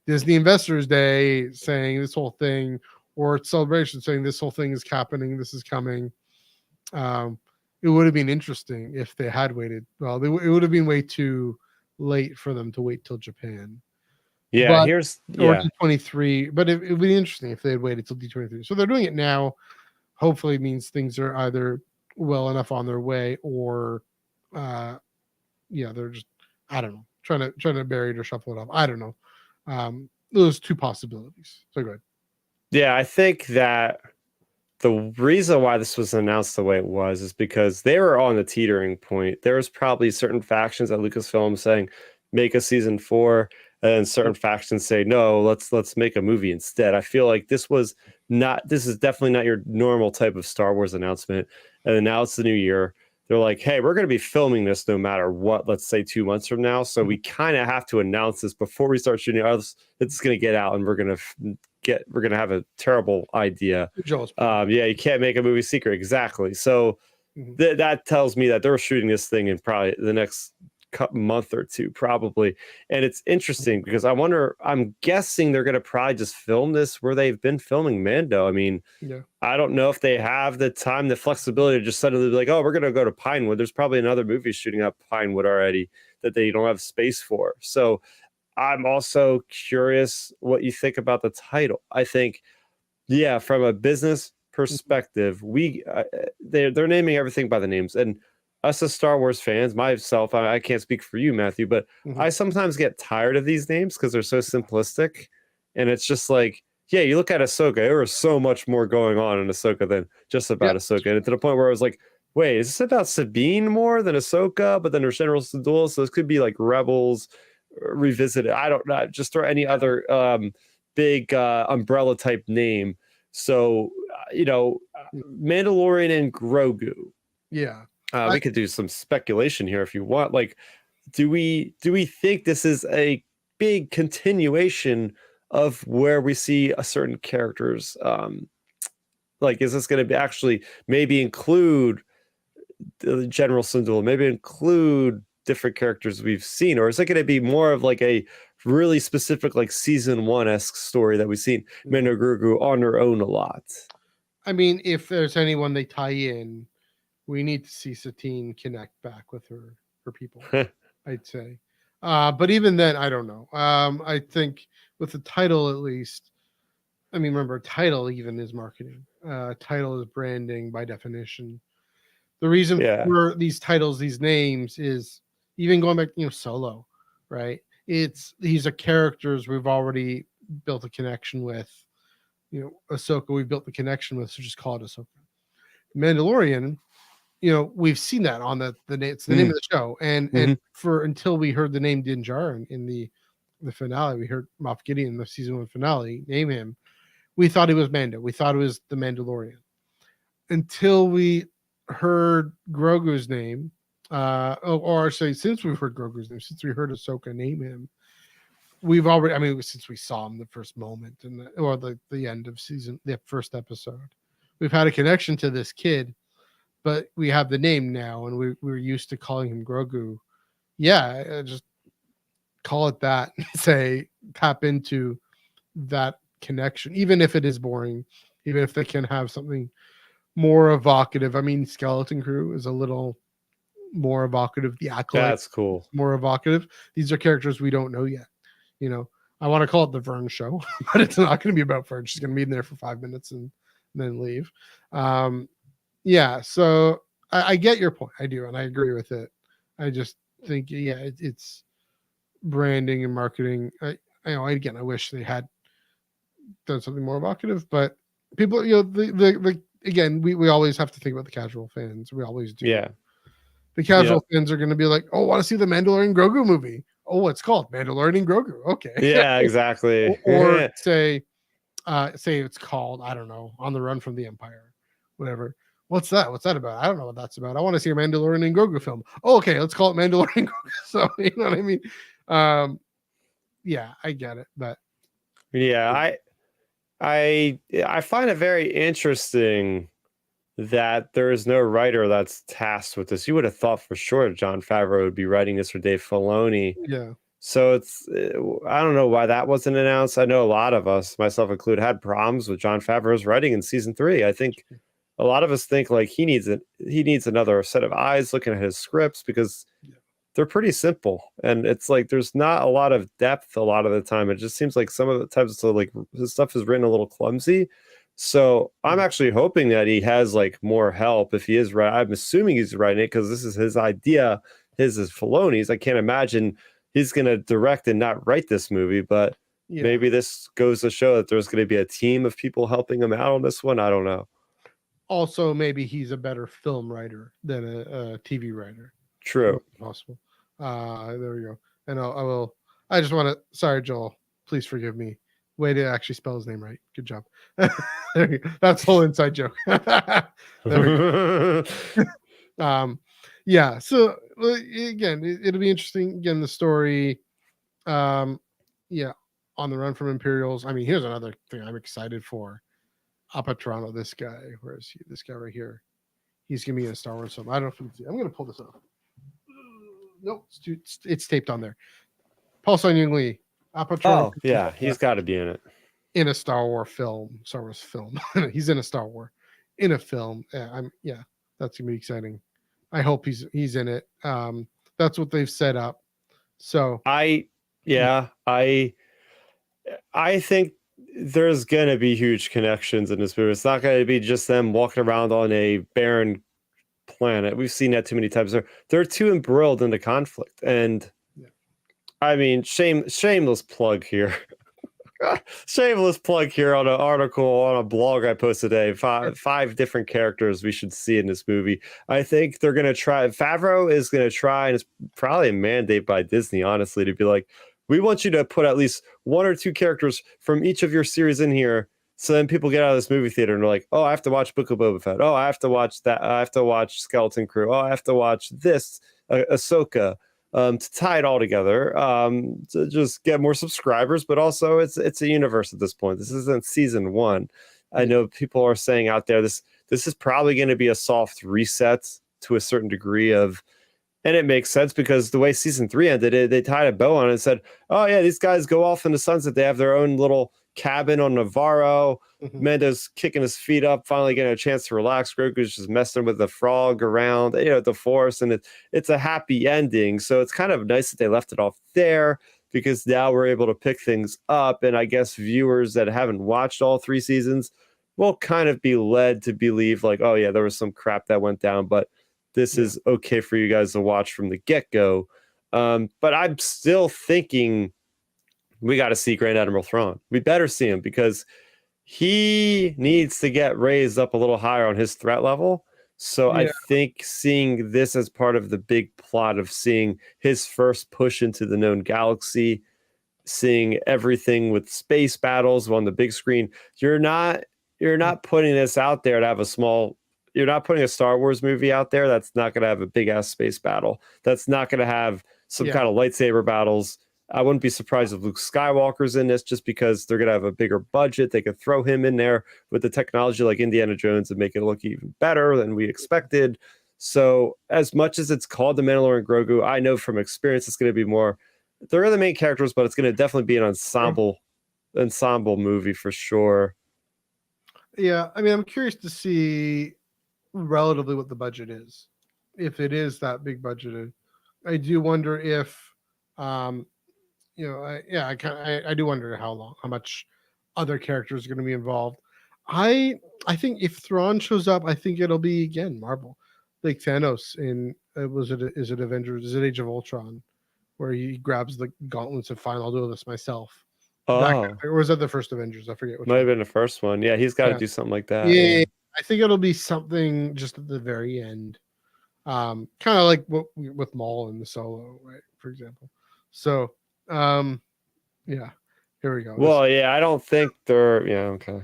Disney Investors Day saying this whole thing, or Celebration saying this whole thing is happening, this is coming. It would have been interesting if they had waited. Well, it would have been way too late for them to wait till Japan. Yeah, or D23, but it would be interesting if they had waited till D23. So they're doing it now. Hopefully, it means things are either well enough on their way, or they're just, I don't know, trying to bury it or shuffle it up. I don't know. Those 2 possibilities. So go ahead. Yeah, I think that the reason why this was announced the way it was is because they were on the teetering point. There was probably certain factions at Lucasfilm saying, make a season 4, and then certain factions say, no, let's make a movie instead. I feel like this is definitely not your normal type of Star Wars announcement. And then now it's the new year. They're like, hey, we're going to be filming this no matter what, let's say 2 months from now. So we kind of have to announce this before we start shooting. It's going to get out, and we're going to have a terrible idea. You can't make a movie secret. Exactly. So that tells me that they're shooting this thing in probably the next month or 2, probably. And it's interesting because I'm guessing they're going to probably just film this where they've been filming Mando. I mean, I don't know if they have the time, the flexibility to just suddenly be like, oh, we're going to go to Pinewood. There's probably another movie shooting up Pinewood already that they don't have space for. So I'm also curious what you think about the title. I think, from a business perspective, they're naming everything by the names. And us as Star Wars fans, myself, I can't speak for you, Matthew, but I sometimes get tired of these names because they're so simplistic. And it's just like, you look at Ahsoka, there was so much more going on in Ahsoka than just about Ahsoka. And to the point where I was like, wait, is this about Sabine more than Ahsoka? But then there's General Syndulla, so this could be like Rebels revisited. I don't know, just throw any other big umbrella type name. So, Mandalorian and Grogu. Yeah. We could do some speculation here if you want. Like, do we think this is a big continuation of where we see a certain characters? Like, is this going to be actually maybe include the General Syndulla, maybe include different characters we've seen, or is it going to be more of like a really specific, like season 1-esque story that we've seen Mando Grogu on her own a lot? I mean, if there's anyone they tie in, we need to see Satine connect back with her people. I'd say, but even then, I don't know. I think with the title, at least. I mean, remember, title even is marketing. Title is branding by definition. The reason for these titles, these names, is even going back, Solo, right? These are characters we've already built a connection with. Ahsoka, we've built the connection with, so just call it Ahsoka. Mandalorian, we've seen that on it's the name of the show, and until we heard the name Din Djarin in the finale, we heard Moff Gideon in the season 1 finale name him. We thought he was Mando. We thought it was the Mandalorian. Until we heard Grogu's name, or say, since we've heard Grogu's name, since we heard Ahsoka name him, we've already, since we saw him the first moment or the end of the first episode, we've had a connection to this kid, but we have the name now, and we're used to calling him Grogu. Yeah, just call it that. Say, tap into that connection, even if it is boring, even if they can have something more evocative. I mean, Skeleton Crew is a little more evocative. The Acolyte, that's cool. More evocative. These are characters we don't know yet. I want to call it the Vern Show, but it's not going to be about Vern. She's going to be in there for 5 minutes and then leave. Yeah, so I get your point. I do, and I agree with it. I just think, it's branding and marketing. Again, I wish they had done something more evocative, but people, again, we always have to think about the casual fans. We always do. Yeah. The casual fans are going to be like, oh, I want to see the Mandalorian Grogu movie. Oh, it's called Mandalorian Grogu. Okay. Yeah, exactly. or say it's called, I don't know, On the Run from the Empire, whatever. What's that? What's that about? I don't know what that's about. I want to see a Mandalorian and Grogu film. Oh, okay, let's call it Mandalorian Grogu. So, you know what I mean? Yeah, I get it, but yeah, I find it very interesting that there is no writer that's tasked with this. You would have thought for sure Jon Favreau would be writing this for Dave Filoni. Yeah. So I don't know why that wasn't announced. I know a lot of us, myself included, had problems with Jon Favreau's writing in season 3. I think a lot of us think like he needs another set of eyes looking at his scripts, because they're pretty simple, and it's like there's not a lot of depth a lot of the time. It just seems like some of the times like his stuff is written a little clumsy. So I'm actually hoping that he has like more help if he is right. I'm assuming he's writing it because this is his idea. His is Filoni's. I can't imagine he's going to direct and not write this movie, but maybe this goes to show that there's going to be a team of people helping him out on this one. I don't know. Also, maybe he's a better film writer than a TV writer. True. Possible. There we go. And I just want to, sorry, Joel, please forgive me. Way to actually spell his name right. Good job. There you go. That's a whole inside joke. Yeah. So again, it'll be interesting. Again, the story. On the Run from Imperials. I mean, here's another thing I'm excited for. Apatrano, this guy. Where is he? This guy right here. He's gonna be in a Star Wars film. I don't know if you can see. I'm gonna pull this up. Nope, it's taped on there. Paul Sun-Young Lee. Apatrano. Oh, yeah, he's got to be in it. In a Star Wars film. He's in a Star Wars. In a film. That's gonna be exciting. I hope he's in it. That's what they've set up. So I think there's gonna be huge connections in this movie. It's not gonna be just them walking around on a barren planet. We've seen that too many times. They're too embroiled into conflict. And I mean, shameless plug here. Shameless plug here on an article on a blog I posted today. Five different characters we should see in this movie. I think they're gonna try. Favreau is gonna try, and it's probably a mandate by Disney, honestly, to be like, we want you to put at least 1 or 2 characters from each of your series in here. So then people get out of this movie theater and they're like, oh, I have to watch Book of Boba Fett. Oh, I have to watch that. I have to watch Skeleton Crew. Oh, I have to watch this, Ahsoka, to tie it all together, to just get more subscribers. But also it's a universe at this point. This isn't season 1. I know people are saying out there, this is probably going to be a soft reset to a certain degree of And it makes sense because the way season 3 ended, they tied a bow on it and said, "Oh yeah, these guys go off in the sunset. They have their own little cabin on Navarro. Mando's kicking his feet up, finally getting a chance to relax. Grogu's just messing with the frog around, the forest, and it's a happy ending. So it's kind of nice that they left it off there because now we're able to pick things up. And I guess viewers that haven't watched all 3 seasons will kind of be led to believe like, oh yeah, there was some crap that went down, but this is okay for you guys to watch from the get-go. But I'm still thinking we got to see Grand Admiral Thrawn. We better see him because he needs to get raised up a little higher on his threat level. So I think seeing this as part of the big plot of seeing his first push into the known galaxy, seeing everything with space battles on the big screen, you're not putting this out there to have you're not putting a Star Wars movie out there that's not going to have a big ass space battle. That's not going to have some kind of lightsaber battles. I wouldn't be surprised if Luke Skywalker's in this just because they're going to have a bigger budget. They could throw him in there with the technology like Indiana Jones and make it look even better than we expected. So as much as it's called The Mandalorian Grogu, I know from experience it's going to be more, they're the main characters, but it's going to definitely be an ensemble movie for sure. Yeah, I mean, I'm curious to see relatively what the budget is. If it is that big budgeted, I do wonder if, I do wonder how much other characters are going to be involved. I think if Thrawn shows up, I think it'll be again Marvel, like Thanos in is it Avengers? Is it Age of Ultron, where he grabs the gauntlets and fine, I'll do this myself. Or was that the first Avengers? I forget. Might have been the first one. Yeah, he's got to do something like that. Yeah, I think it'll be something just at the very end, kind of like what with Maul in the Solo, right? For example. So, here we go. Well, I don't think they're. Yeah, okay.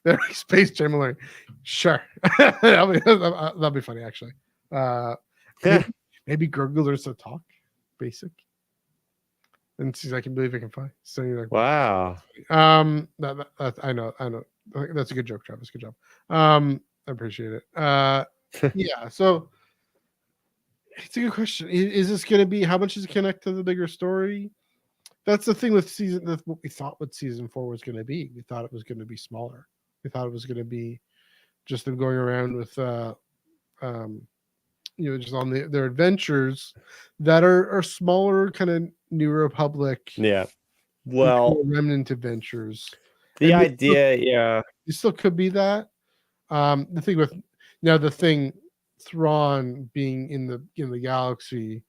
They're Space Jammer. Sure, that'll be funny actually. Maybe Grogu learns to talk, basic. And she's like, I can believe I can fly. So you're like, wow. That, I know. That's a good joke, Travis. Good job. I appreciate it. Yeah. So it's a good question. Is this going to be, how much does it connect to the bigger story? That's the thing with what we thought what season 4 was going to be. We thought it was going to be smaller. We thought it was going to be just them going around with, just on their adventures that are smaller, kind of New Republic. Yeah. Well, remnant adventures. The idea, it still could be that. The thing with Thrawn being in the galaxy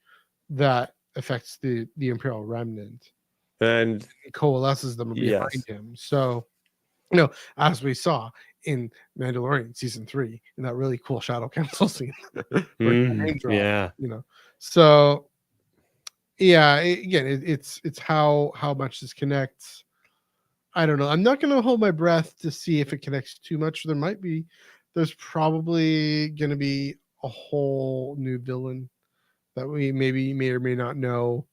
that affects the Imperial remnant and coalesces them behind him. So, as we saw in Mandalorian season 3 in that really cool Shadow Council scene. So it's how much this connects. I don't know. I'm not going to hold my breath to see if it connects too much. There's probably going to be a whole new villain that we may or may not know,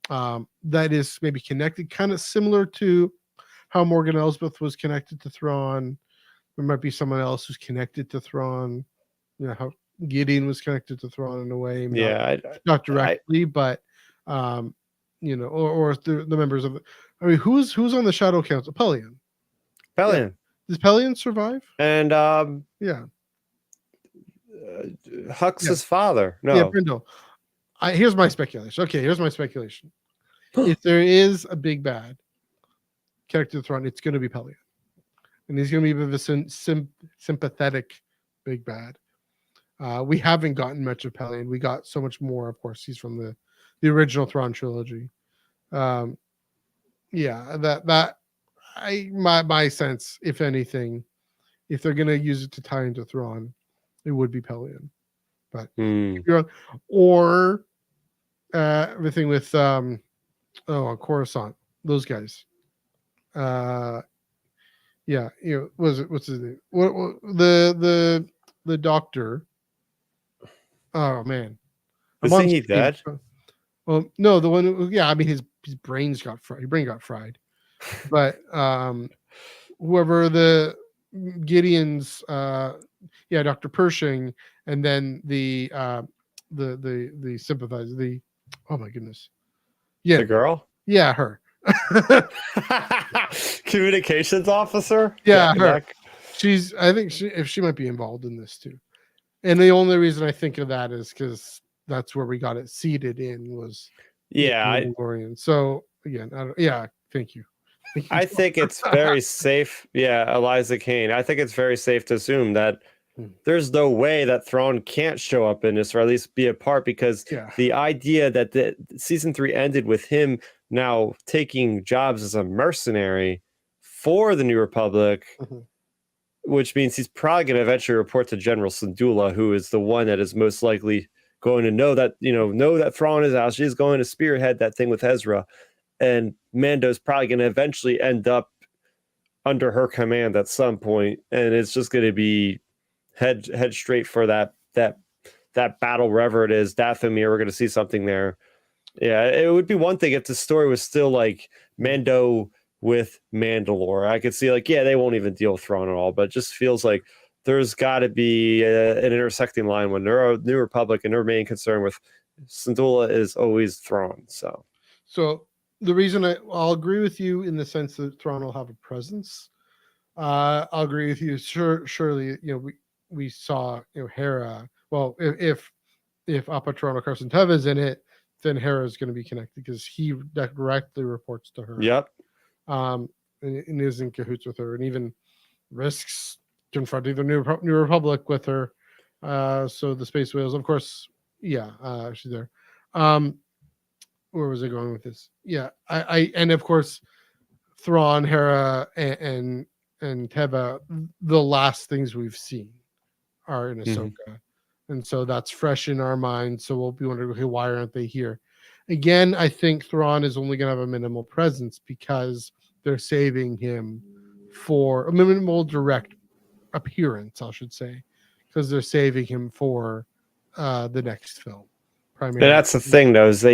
that is maybe connected, kind of similar to how Morgan Elsbeth was connected to Thrawn. There might be someone else who's connected to Thrawn. How Gideon was connected to Thrawn in a way. Not directly, but or the members of. Who's on the Shadow Council? Pelion. Yeah. Does Pelion survive? And Hux's father. No. Yeah, Brindle. Here's my speculation. Okay, here's my speculation. If there is a big bad character Thrawn, it's going to be Pelion. And he's going to be a bit of a sympathetic big bad. We haven't gotten much of Pelion. We got so much more. Of course, he's from the original Thrawn trilogy. My sense, if anything, if they're going to use it to tie into Thrawn, it would be Pelion. But or everything with Coruscant, those guys. What's his name? What the doctor? Oh man, Isn't he dead? Well, no, the one. Yeah, I mean his brains got fried. His brain got fried. But whoever the Gideon's, Dr. Pershing, and then the the sympathizer, the oh my goodness, yeah, The girl, yeah, her. communications officer. Yeah, her. I think she might be involved in this too. And the only reason I think of that is because that's where we got it seeded in was Mandalorian. So again, thank you. I think it's very safe. Yeah, Eliza Kane. I think it's very safe to assume that there's no way that Thrawn can't show up in this, or at least be a part, because the idea that the season 3 ended with him now taking jobs as a mercenary for the New Republic, which means he's probably going to eventually report to General Syndulla, who is the one that is most likely going to know that Thrawn is out. She's going to spearhead that thing with Ezra, and Mando's probably going to eventually end up under her command at some point, and it's just going to be head straight for that battle, wherever it is. Dathomir, we're going to see something there. Yeah, it would be one thing if the story was still like Mando with Mandalore. I could see they won't even deal with Thrawn at all, but it just feels like there's got to be an intersecting line when New Republic and their main concern with Syndulla is always Thrawn. So the reason I'll agree with you in the sense that Thrawn will have a presence. I'll agree with you. Surely, we saw Hera. Well, if Apatron or Carson Teva is in it, then Hera is going to be connected because he directly reports to her. Yep. And is in cahoots with her, and even risks confronting the New Republic with her. So the Space Whales, of course, she's there. Where was I going with this? Yeah, and of course, Thrawn, Hera, and Teva. The last things we've seen are in Ahsoka, and so that's fresh in our minds. So we'll be wondering, okay, why aren't they here? Again, I think Thrawn is only going to have a minimal presence because they're saving him for a minimal direct appearance, I should say, because they're saving him for the next film. Primarily. But that's the thing, though, is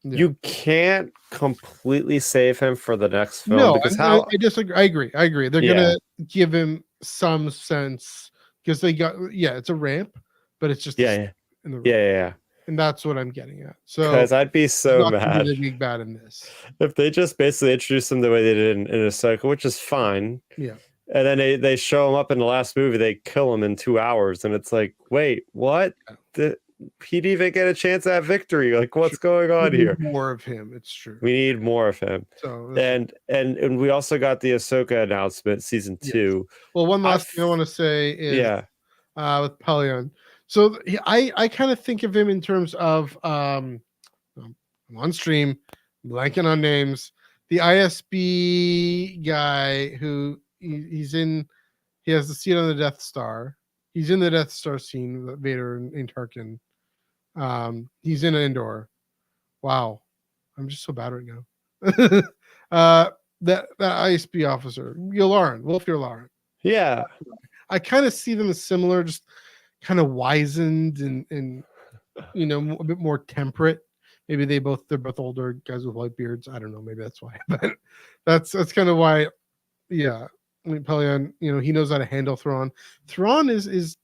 you can't completely save him for the next film. No, because I disagree. I agree. They're gonna give him some sense because they got it's a ramp, but it's just in the ramp. And that's what I'm getting at. So because I'd be so mad bad in this if they just basically introduced him the way they did in Ahsoka, which is fine. Yeah. And then they show him up in the last movie, they kill him in 2 hours, and it's like, wait, what? He'd even get a chance at victory. Like, what's going on here? More of him. It's true. We need more of him. So and we also got the Ahsoka announcement, season 2. Well, one last thing I want to say is with Pelion. So I kind of think of him in terms of I'm on stream, blanking on names. The ISB guy who he has the seat on the Death Star. He's in the Death Star scene with Vader and Tarkin. He's in Endor. Wow, I'm just so bad right now. That ISB officer, Wolf Yularen. Yeah, I kind of see them as similar, just kind of wizened and a bit more temperate. Maybe they're both older guys with white beards. I don't know. Maybe that's why. But that's kind of why. Yeah, I mean, Pelion, he knows how to handle Thrawn. Thrawn is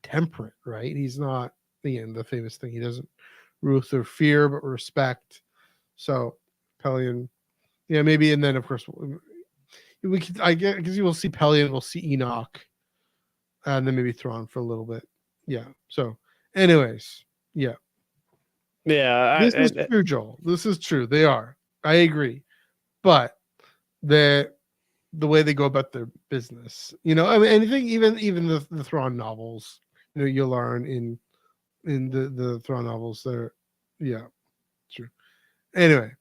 temperate, right? He's not the famous thing. He doesn't rule through fear, but respect. So Pelion, maybe, and then of course we could. I guess because you will see Pelion, we'll see Enoch, and then maybe Thrawn for a little bit. Yeah. So, anyways, yeah. This is true, Joel. This is true. They are. I agree, but the way they go about their business, I mean, anything, even the Thrawn novels, you'll learn in the Thrawn novels. They're, true. Anyway,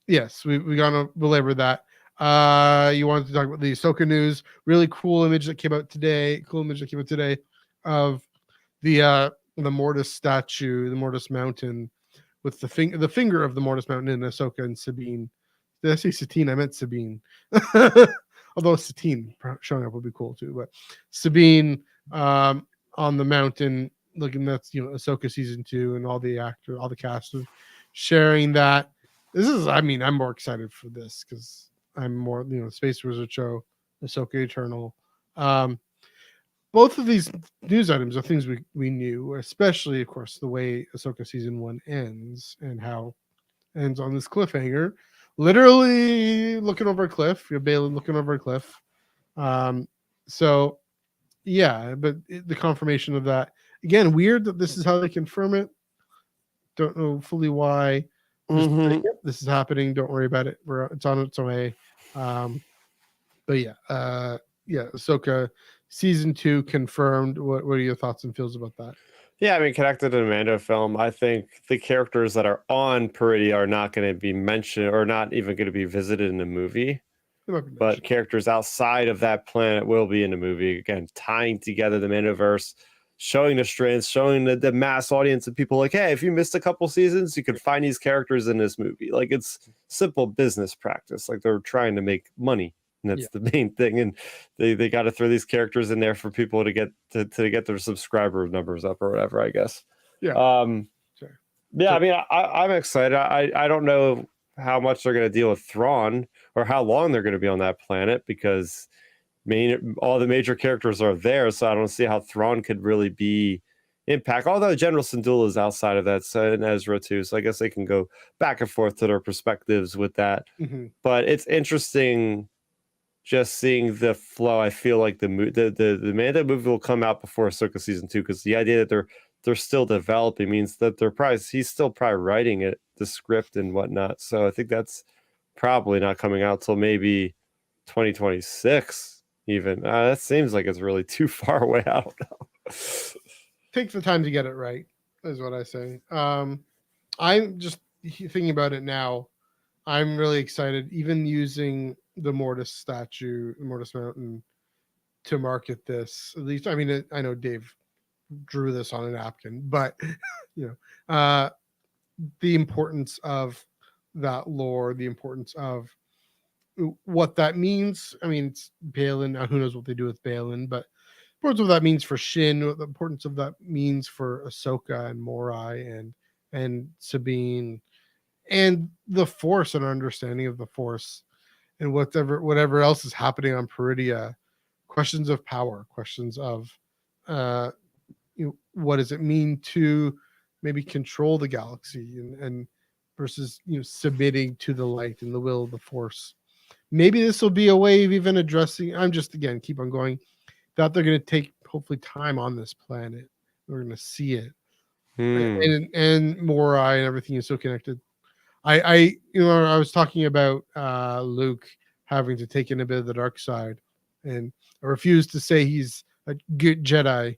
yes, we gotta belabor that. You wanted to talk about the Ahsoka news? Really cool image that came out today. Of the Mortis statue, the Mortis Mountain, with the finger of the Mortis Mountain in Ahsoka and Sabine. Did I say Satine? I meant Sabine. Although Satine showing up would be cool too. But Sabine on the mountain, looking, that's Ahsoka season 2 and all the actors, all the cast of sharing that. I'm more excited for this because I'm more Space Wizard show, Ahsoka Eternal. both of these news items are things we knew, especially, of course, the way Ahsoka season 1 ends and how it ends on this cliffhanger. Literally looking over a cliff. You're Balin looking over a cliff. So, yeah, but the confirmation of that. Again, weird that this is how they confirm it. Don't know fully why. Just say, yep, this is happening. Don't worry about it. It's on its way. But yeah, Ahsoka season 2 confirmed. What are your thoughts and feels about that? Yeah, I mean, connected to the Mando film, I think the characters that are on Peridea are not going to be mentioned or not even going to be visited in the movie. But characters outside of that planet will be in the movie. Again, tying together the Mandoverse, showing the strengths, showing the mass audience of people like, hey, if you missed a couple seasons, you could find these characters in this movie. Like, it's simple business practice. Like, they're trying to make money. And that's the main thing. And they got to throw these characters in there for people to get to get their subscriber numbers up or whatever, I guess. Yeah. Yeah, I mean, I'm excited. I don't know how much they're going to deal with Thrawn or how long they're going to be on that planet because all the major characters are there. So I don't see how Thrawn could really be impact. Although General Syndulla is outside of that, so, and Ezra too. So I guess they can go back and forth to their perspectives with that. Mm-hmm. But it's interesting just seeing the flow. I feel like the Mando movie will come out before Ahsoka season 2 because the idea that they're still developing means that he's still probably writing it, the script and whatnot. So I think that's probably not coming out till maybe 2026 even. That seems like it's really too far away. I don't know. Take the time to get it right is what I say. I'm just thinking about it now. I'm really excited, even using the Mortis statue, Mortis Mountain, to market this. At least, I mean, I know Dave drew this on a napkin, but you know, the importance of that lore, the importance of what that means. I mean, it's Balin. Who knows what they do with Balin, but the importance of that means for Shin, what the importance of that means for Ahsoka and Morai and Sabine, and the Force and our understanding of the Force, and whatever else is happening on Peridea. Questions of power, questions of what does it mean to maybe control the galaxy and versus submitting to the light and the will of the Force. Maybe this will be a way of even addressing. I'm just again keep on going that they're going to take hopefully time on this planet. We're going to see it, and Morai and everything is so connected. I was talking about Luke having to take in a bit of the dark side, and I refuse to say he's a good Jedi.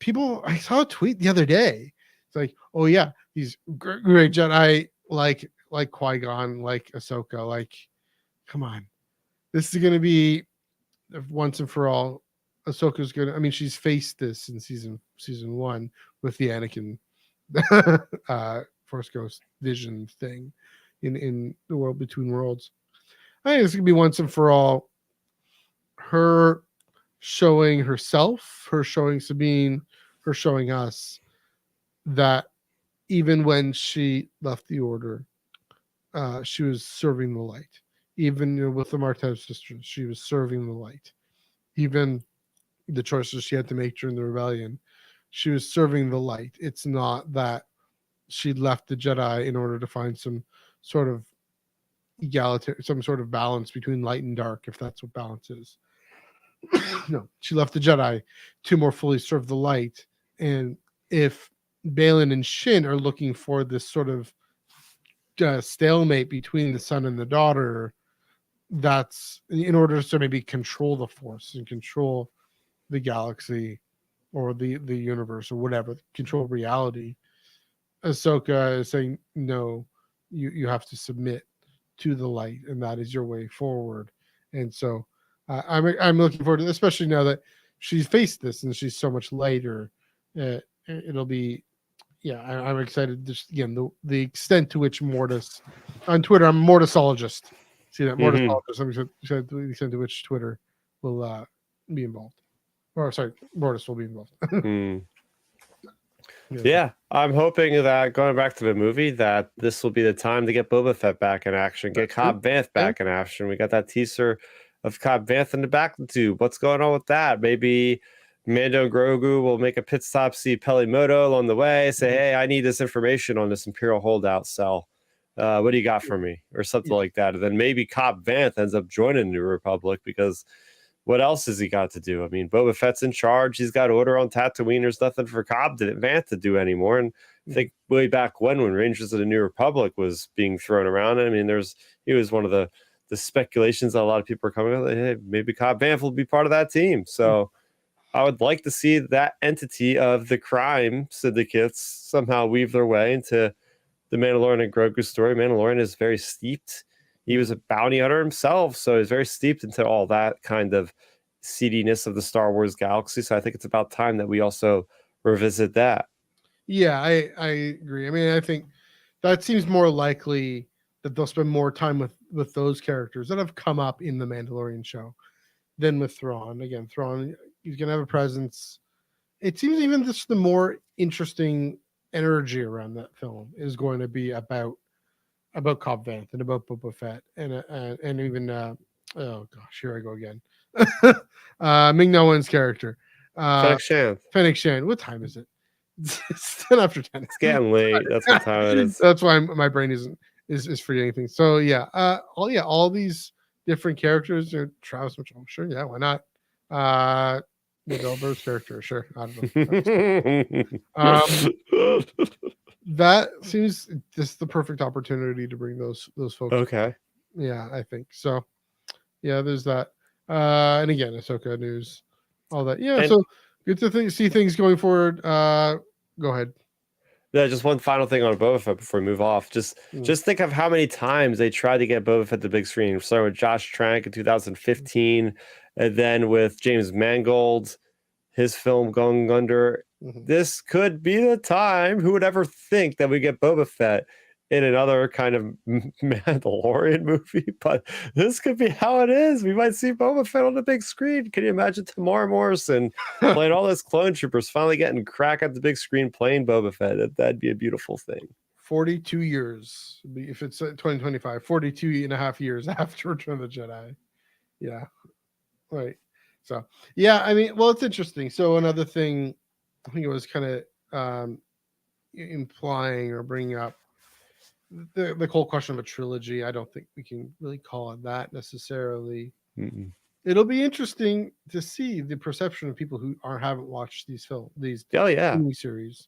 I saw a tweet the other day. It's like, oh yeah, he's great Jedi, like Qui-Gon, like Ahsoka. Like, come on, this is going to be once and for all. Ahsoka's gonna. I mean, she's faced this in season 1 with the Anakin Force Ghost vision thing in the world between worlds. I think it's gonna be once and for all. Her showing herself, her showing Sabine, her showing us that even when she left the Order, she was serving the light. Even with the Martez sisters, she was serving the light. Even the choices she had to make during the rebellion, she was serving the light. It's not that she left the Jedi in order to find some sort of egalitarian, some sort of balance between light and dark, if that's what balance is. No, she left the Jedi to more fully serve the light. And if Balin and Shin are looking for this sort of stalemate between the son and the daughter, that's in order to maybe control the Force and control the galaxy or the universe or whatever, control reality. Ahsoka is saying, no, you have to submit to the light, and that is your way forward. And so I'm looking forward to this, especially now that she's faced this and she's so much lighter. It'll be, I'm excited. Just again, the extent to which Mortis on Twitter, I'm Mortisologist. See that Mortisologist? The extent to which Twitter will be involved. Or sorry, Mortis will be involved. Yeah, I'm hoping that going back to the movie, that this will be the time to get Boba Fett back in action, get Cobb Vanth back in action. We got that teaser of Cobb Vanth in the back of the tube. What's going on with that? Maybe Mando and Grogu will make a pit stop, see Pelimoto along the way, say, hey, I need this information on this Imperial holdout cell. What do you got for me? Or something like that. And then maybe Cobb Vanth ends up joining the New Republic, because what else has he got to do? I mean, Boba Fett's in charge. He's got order on Tatooine. There's nothing for Cobb Vanth to do anymore. And I think way back when Rangers of the New Republic was being thrown around, I mean, he was one of the speculations that a lot of people are coming up. Like, hey, maybe Cobb Vanth will be part of that team. So I would like to see that entity of the crime syndicates somehow weave their way into the Mandalorian and Grogu story. Mandalorian is very steeped. He was a bounty hunter himself, so he's very steeped into all that kind of seediness of the Star Wars galaxy. So I think it's about time that we also revisit that. Yeah, I agree. I mean, I think that seems more likely that they'll spend more time with those characters that have come up in the Mandalorian show than with Thrawn. Again, Thrawn, he's gonna have a presence. It seems even just the more interesting energy around that film is going to be about Cobb Vanth and about Boba Fett and even oh gosh, here I go again. Ming-Na Wen's character. Fennec Shand. What time is it? It's 10 after 10. It's getting late. That's what time it is. That's why my brain is forgetting things. So yeah, all these different characters. Travis Mitchell, sure, yeah, why not? Bird's character, sure. I don't know. That seems just the perfect opportunity to bring those folks. Okay. Yeah, I think so. Yeah, there's that. And again, Ahsoka news, all that. Yeah, so good to see things going forward. Go ahead. Yeah, just one final thing on Boba Fett before we move off. Just think of how many times they tried to get Boba Fett the big screen. Starting with Josh Trank in 2015, and then with James Mangold, his film Going Under. This could be the time. Who would ever think that we get Boba Fett in another kind of Mandalorian movie? But this could be how it is. We might see Boba Fett on the big screen. Can you imagine Tamara Morrison playing all those clone troopers, finally getting crack at the big screen playing Boba Fett? That'd be a beautiful thing. 42 years. If it's 2025, 42 and a half years after Return of the Jedi. Yeah. Right. So, yeah, I mean, well, it's interesting. So another thing, I think it was kind of implying or bringing up the whole question of a trilogy. I don't think we can really call it that necessarily. It'll be interesting to see the perception of people who haven't watched these TV series,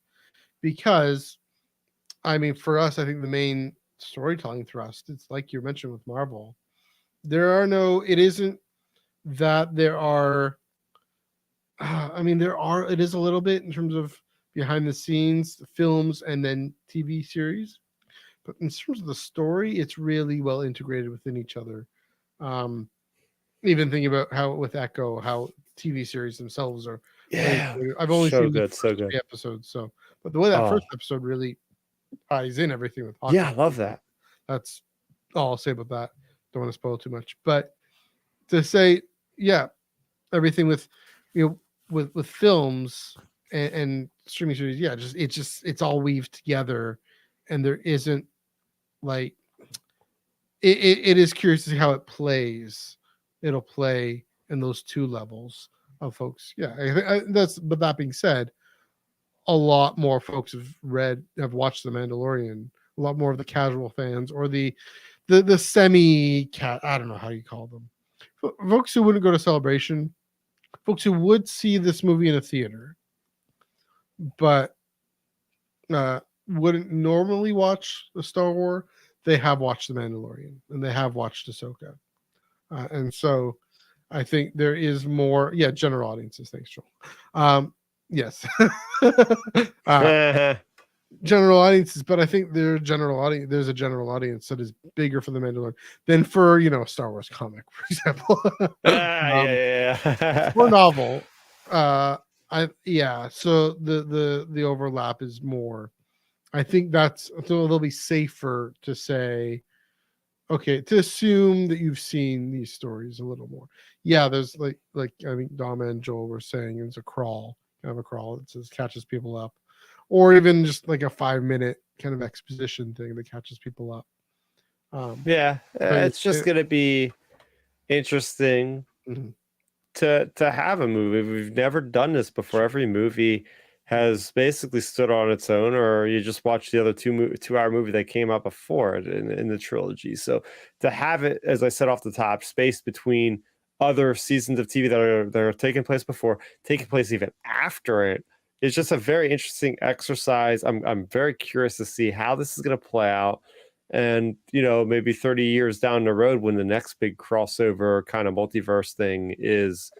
because, I mean, for us, I think the main storytelling thrust, it's like you mentioned with Marvel, it isn't that there are. It is a little bit in terms of behind the scenes, films, and then TV series. But in terms of the story, it's really well integrated within each other. Even thinking about how with Echo, how TV series themselves are. Yeah, I've only seen the first so good. 3 episodes. But the way that first episode really ties in everything with Hawkeye. Yeah, I love that. That's all I'll say about that. Don't want to spoil too much. But to say, yeah, everything with with films and streaming series, yeah, it's all weaved together, and there isn't like it is curious to see how it plays. It'll play in those 2 levels of folks. Yeah, but that being said, a lot more folks have watched The Mandalorian. A lot more of the casual fans or the semi-cat, I don't know how you call them, folks who wouldn't go to Celebration, folks who would see this movie in a theater, but wouldn't normally watch the Star Wars. They have watched The Mandalorian and they have watched Ahsoka, and so I think there is more. Yeah, general audiences. Thanks, Joel. Yes, general audiences, but I think there's a general audience that is bigger for The Mandalorian than for Star Wars comic, for example. Or novel. So the overlap is more. I think they'll be safer to say, okay, to assume that you've seen these stories a little more. Yeah, there's like I think Dama and Joel were saying, it's a crawl, kind of a crawl that says catches people up, or even just like a 5-minute kind of exposition thing that catches people up. It's just gonna be interesting to have a movie. We've never done this before. Every movie has basically stood on its own, or you just watch the other 2-hour movie that came out before it in the trilogy. So to have it, as I said off the top, spaced between other seasons of TV that are taking place before, taking place even after it, is just a very interesting exercise. I'm very curious to see how this is going to play out. And, maybe 30 years down the road when the next big crossover kind of multiverse thing is,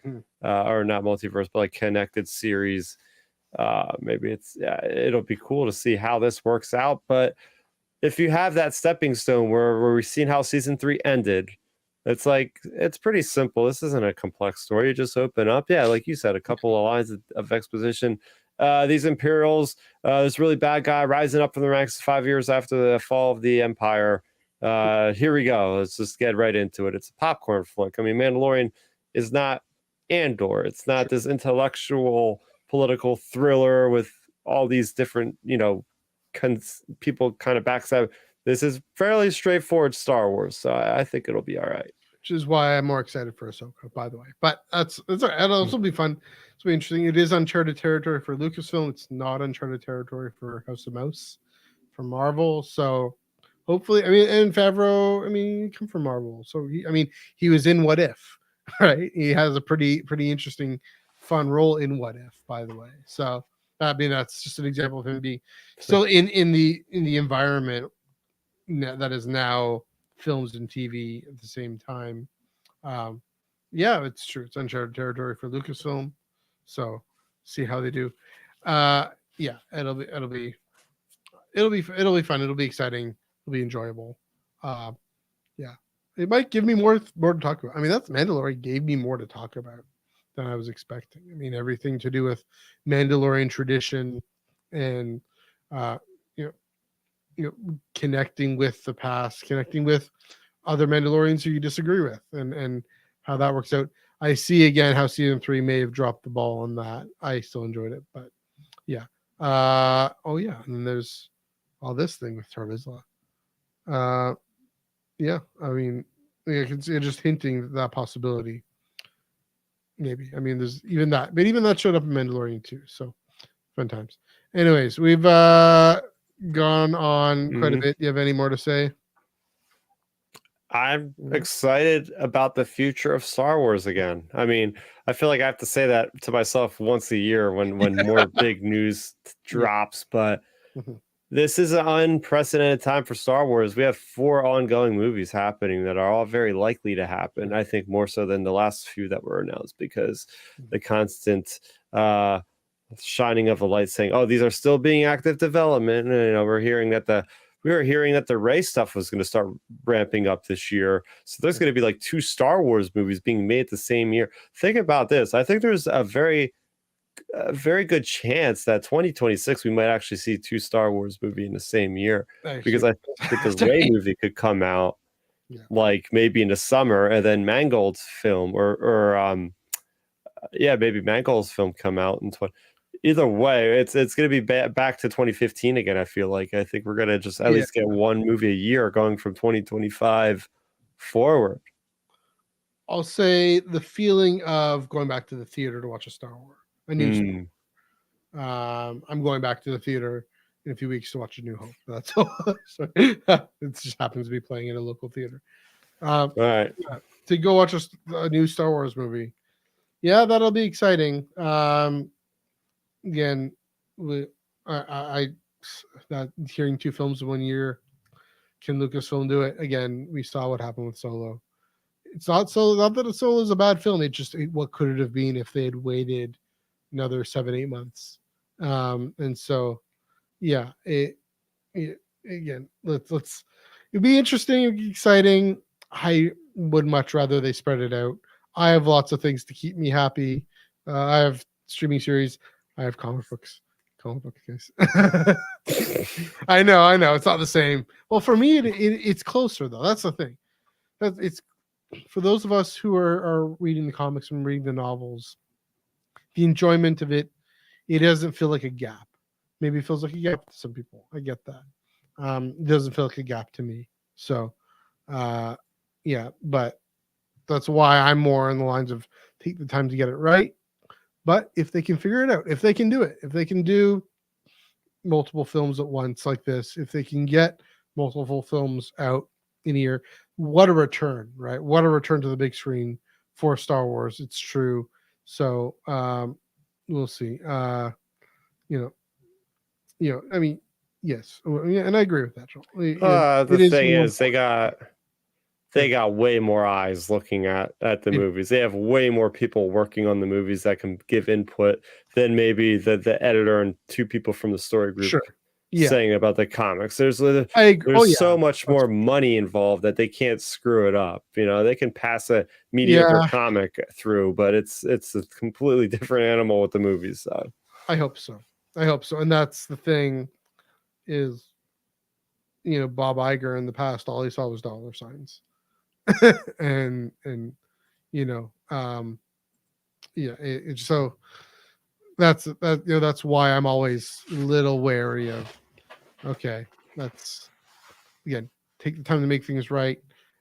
or not multiverse, but like connected series, maybe it'll be cool to see how this works out. But if you have that stepping stone where we've seen how season 3 ended, it's pretty simple. This isn't a complex story. You just open up, like you said, a couple of lines of exposition. These Imperials, this really bad guy rising up from the ranks 5 years after the fall of the Empire. Here we go. Let's just get right into it. It's a popcorn flick. I mean, Mandalorian is not Andor. It's not this intellectual political thriller with all these different, people kind of backstab. This is fairly straightforward Star Wars, so I think it'll be all right. Which is why I'm more excited for Ahsoka, by the way. But that's all right. It'll also be fun. It'll be interesting. It is uncharted territory for Lucasfilm. It's not uncharted territory for House of Mouse, for Marvel. So hopefully, and Favreau, come from Marvel. So he was in What If, right? He has a pretty interesting, fun role in What If, by the way. So that's just an example of him being still in the environment that is now films and TV at the same time. It's true. It's uncharted territory for Lucasfilm. So see how they do. It'll be fun. It'll be exciting. It'll be enjoyable. It might give me more to talk about. That's Mandalorian gave me more to talk about than I was expecting. Everything to do with Mandalorian tradition and connecting with the past, connecting with other Mandalorians who you disagree with, and how that works out. I see again how season 3 may have dropped the ball on that. I still enjoyed it, but and then there's all this thing with Tar Vizsla. It's just hinting that possibility. Maybe. There's even that, but even that showed up in Mandalorian too. So fun times. Anyways, we've gone on quite a bit. Do you have any more to say? I'm excited about the future of Star Wars again. I feel like I have to say that to myself once a year when more big news drops, but this is an unprecedented time for Star Wars. We have 4 ongoing movies happening that are all very likely to happen. I think more so than the last few that were announced, because the constant shining of the light saying, "Oh, these are still being active development." And, we were hearing that the Rey stuff was going to start ramping up this year. So there's going to be like 2 Star Wars movies being made the same year. Think about this. I think there's a very good chance that 2026 we might actually see 2 Star Wars movies in the same year, because I think that the Rey movie could come out like maybe in the summer, and then Mangold's film maybe Mangold's film come out in either way, it's going to be back to 2015 again. I feel like I think we're going to just at least get 1 movie a year going from 2025 forward. I'll say the feeling of going back to the theater to watch a Star Wars, a new Star Wars. I'm going back to the theater in a few weeks to watch A New Hope. That's all. It just happens to be playing in a local theater. All right. To go watch a new Star Wars movie. Yeah, that'll be exciting. Again, I not hearing 2 films in 1 year. Can Lucasfilm do it? Again, we saw what happened with Solo. It's not that Solo is a bad film. What could it have been if they had waited another 7-8 months? And so, again, let's. It'd be interesting, it'd be exciting. I would much rather they spread it out. I have lots of things to keep me happy. I have streaming series. I have comic books. Comic book guys. I know. It's not the same. Well, for me, it's closer though. That's the thing. It's for those of us who are reading the comics and reading the novels. The enjoyment of it doesn't feel like a gap. Maybe it feels like a gap to some people. I get that. It doesn't feel like a gap to me. So, but That's why I'm more on the lines of take the time to get it right. But if they can figure it out, if they can do it, if they can do multiple films at once like this, if they can get multiple films out in a year, what a return, right? What a return to the big screen for Star Wars. It's true. So we'll see. I mean, yes, and I agree with that, Joel. The thing is, they got way more eyes looking at the movies. They have way more people working on the movies that can give input than maybe the editor and two people from the story group saying about the comics. There's so much more money involved that they can't screw it up. They can pass a mediocre comic through, but it's a completely different animal with the movies. So I hope so. And that's the thing is, Bob Iger in the past, all he saw was dollar signs. and so that's why I'm always a little wary of, okay, that's, again, take the time to make things right.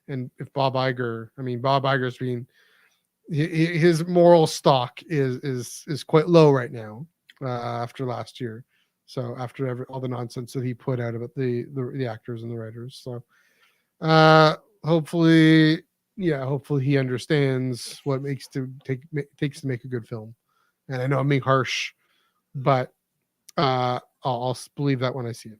And if Bob Iger's being, his moral stock is quite low right now, after last year. So after all the nonsense that he put out about the actors and the writers. So hopefully he understands what takes to make a good film. And I know I'm being harsh, but I'll believe that when I see it.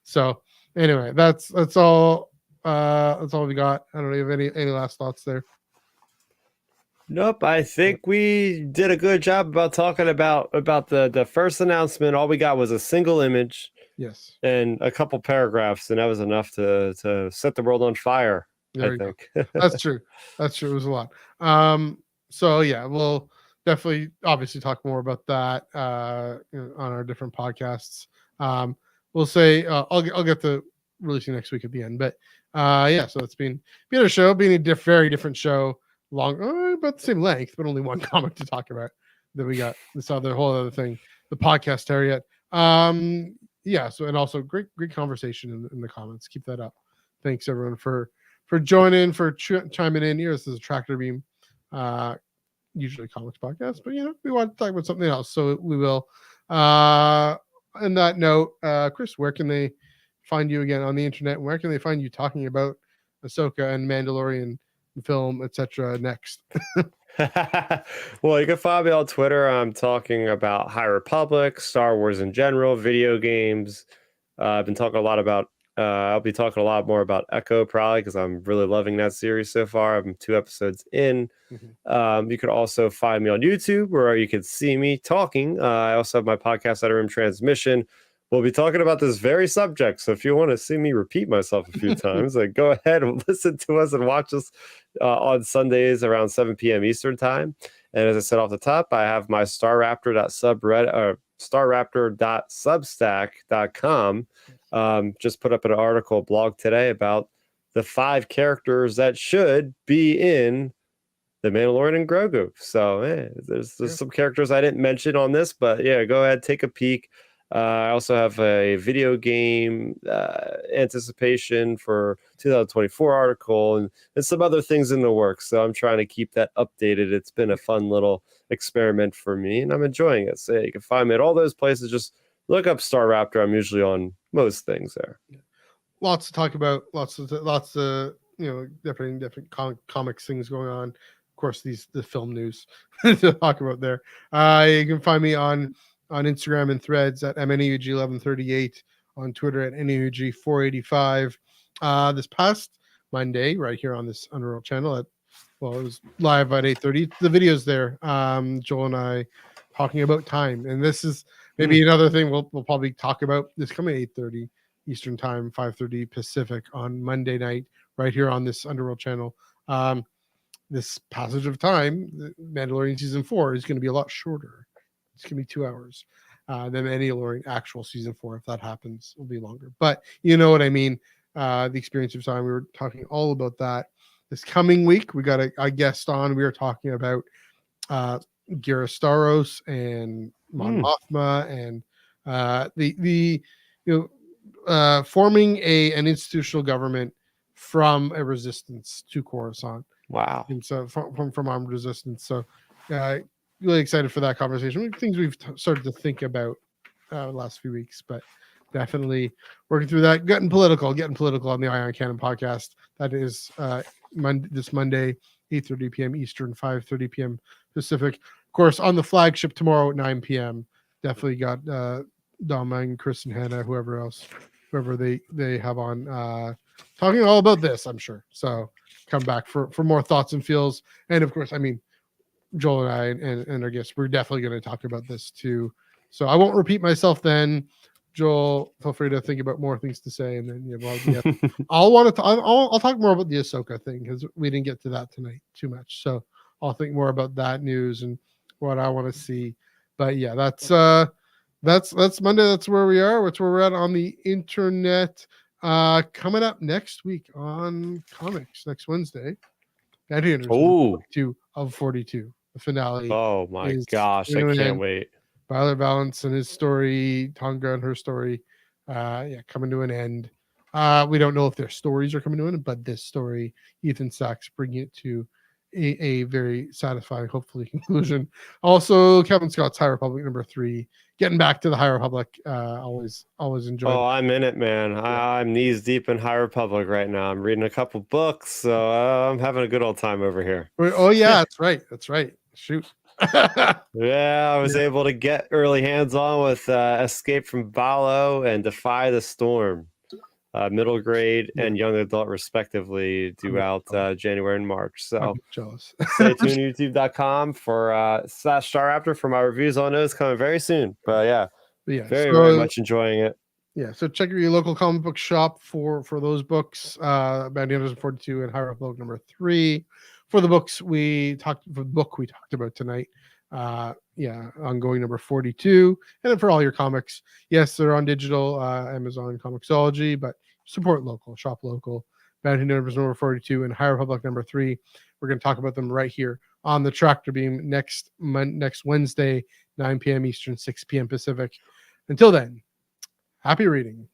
So anyway, that's all we got. I don't know if you have any last thoughts there. Nope, I think we did a good job about talking about the first announcement. All we got was a single image. Yes. And a couple paragraphs, and that was enough to set the world on fire. I think. That's true. It was a lot. So yeah, we'll definitely obviously talk more about that on our different podcasts. We'll say I'll get to releasing next week at the end. But so it's been a show, being a very different show, long about the same length, but only one comic to talk about. Then we got this whole other thing, the podcast area. So, and also great conversation in the comments. Keep that up. Thanks everyone for joining, for chiming in here. This is a Tractor Beam, usually comics podcast, but we want to talk about something else, so we will. On that note, Chris, where can they find you again on the internet? Where can they find you talking about Ahsoka and Mandalorian film, etc. next? Well, you can find me on Twitter. I'm talking about High Republic, Star Wars in general, video games. I've been talking a lot about I'll be talking a lot more about Echo probably because I'm really loving that series so far. I'm 2 episodes in. You could also find me on YouTube where you can see me talking. I also have my podcast, Room Transmission. We'll be talking about this very subject. So if you want to see me repeat myself a few times, go ahead and listen to us and watch us on Sundays around 7 p.m. Eastern time. And as I said off the top, I have my starraptor.substack.com. Just put up an article, blog today about the 5 characters that should be in The Mandalorian and Grogu. So there's some characters I didn't mention on this, but go ahead, take a peek. I also have a video game anticipation for 2024 article and some other things in the works. So I'm trying to keep that updated. It's been a fun little experiment for me, and I'm enjoying it. So you can find me at all those places. Just look up Star Raptor. I'm usually on most things there. Lots to talk about. Lots of different comics things going on. Of course, the film news to talk about there. You can find me on Instagram and Threads at MNEUG1138, on Twitter at NEUG485. This past Monday, right here on this Underworld channel, it was live at 8:30. The video's there. Joel and I talking about time, and this is maybe another thing we'll probably talk about this coming 8:30 Eastern time, 5:30 Pacific on Monday night, right here on this Underworld channel. This passage of time, Mandalorian season 4 is going to be a lot shorter. It's going to be 2 hours than Mandalorian actual season 4. If that happens, it'll be longer. But you know what I mean. The experience of time. We were talking all about that. This coming week, we got a guest on. We were talking about Gira Staros and Mon Mothma and forming an institutional government from a resistance to Coruscant. Wow. And so from Armed Resistance. So really excited for that conversation. Things we've started to think about last few weeks, but definitely working through that. Getting political on the Ion Cannon podcast. That is this Monday, 8:30 p.m. Eastern, 5:30 p.m. Pacific. Of course, on the flagship tomorrow at 9 p.m. Definitely got Dom and Chris and Hannah, whoever they have on, talking all about this, I'm sure. So come back for more thoughts and feels. And of course, I mean, Joel and I and our guests, we're definitely going to talk about this too. So I won't repeat myself then. Joel, feel free to think about more things to say, and then I'll talk more about the Ahsoka thing because we didn't get to that tonight too much. So I'll think more about that news and what I want to see. But yeah, that's Monday. That's where we are. That's where we're at on the internet. Coming up next week on comics next Wednesday. Bounty Hunters 42 of 42. The finale. Oh my gosh, I can't wait. Violet Valance and his story, Tonga and her story, coming to an end. We don't know if their stories are coming to an end, but this story, Ethan Sachs bringing it to a very satisfying, hopefully, conclusion. Also, Kevin Scott's High Republic #3, getting back to the High Republic. Always enjoy. Oh, I'm in it, man. I'm knees deep in High Republic right now. I'm reading a couple books, so I'm having a good old time over here. Oh yeah, that's right. Shoot. Yeah, I was able to get early hands on with Escape from Balo and Defy the Storm. Middle grade and young adult respectively, due out January and March. So jealous. Stay tuned youtube.com for /Starraptor for my reviews on those coming very soon. But very much enjoying it. Yeah, so check your local comic book shop for those books. Bounty Hunters 42 and High Republic #3. For the books we talked about tonight. Ongoing #42. And then for all your comics, yes, they're on digital, Amazon Comixology, but support local, shop local. Bounty Hunters #42 and High Republic #3. We're going to talk about them right here on the Tractor Beam next Wednesday, 9 p.m. Eastern, 6 p.m. Pacific. Until then, happy reading.